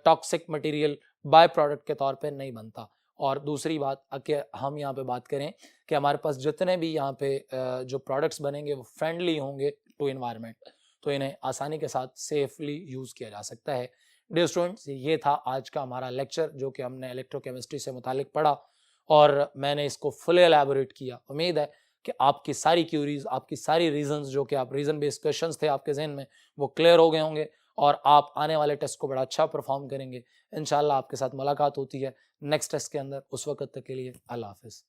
टॉक्सिक मटेरियल बाय प्रोडक्ट के तौर पे नहीं बनता। और दूसरी बात कि हम यहाँ पे बात करें कि हमारे पास जितने भी यहाँ पे जो प्रोडक्ट्स बनेंगे वो फ्रेंडली होंगे टू एनवायरनमेंट, तो इन्हें आसानी के साथ सेफली यूज़ किया जा सकता है। डियर स्टूडेंट्स, ये था आज का हमारा लेक्चर जो कि हमने इलेक्ट्रोकेमिस्ट्री से मुतालिक पढ़ा, और मैंने इसको फुल एलैबोरेट किया। उम्मीद है कि आपकी सारी क्यूरीज, आपकी सारी रीजंस, जो कि आप रीजन बेस्ड क्वेश्चंस थे आपके जहन में, वो क्लियर हो गए होंगे, और आप आने वाले टेस्ट को बड़ा अच्छा परफॉर्म करेंगे। इंशाल्लाह आपके साथ मुलाकात होती है नेक्स्ट टेस्ट के अंदर। उस वक्त तक के लिए अल्लाह हाफिज़।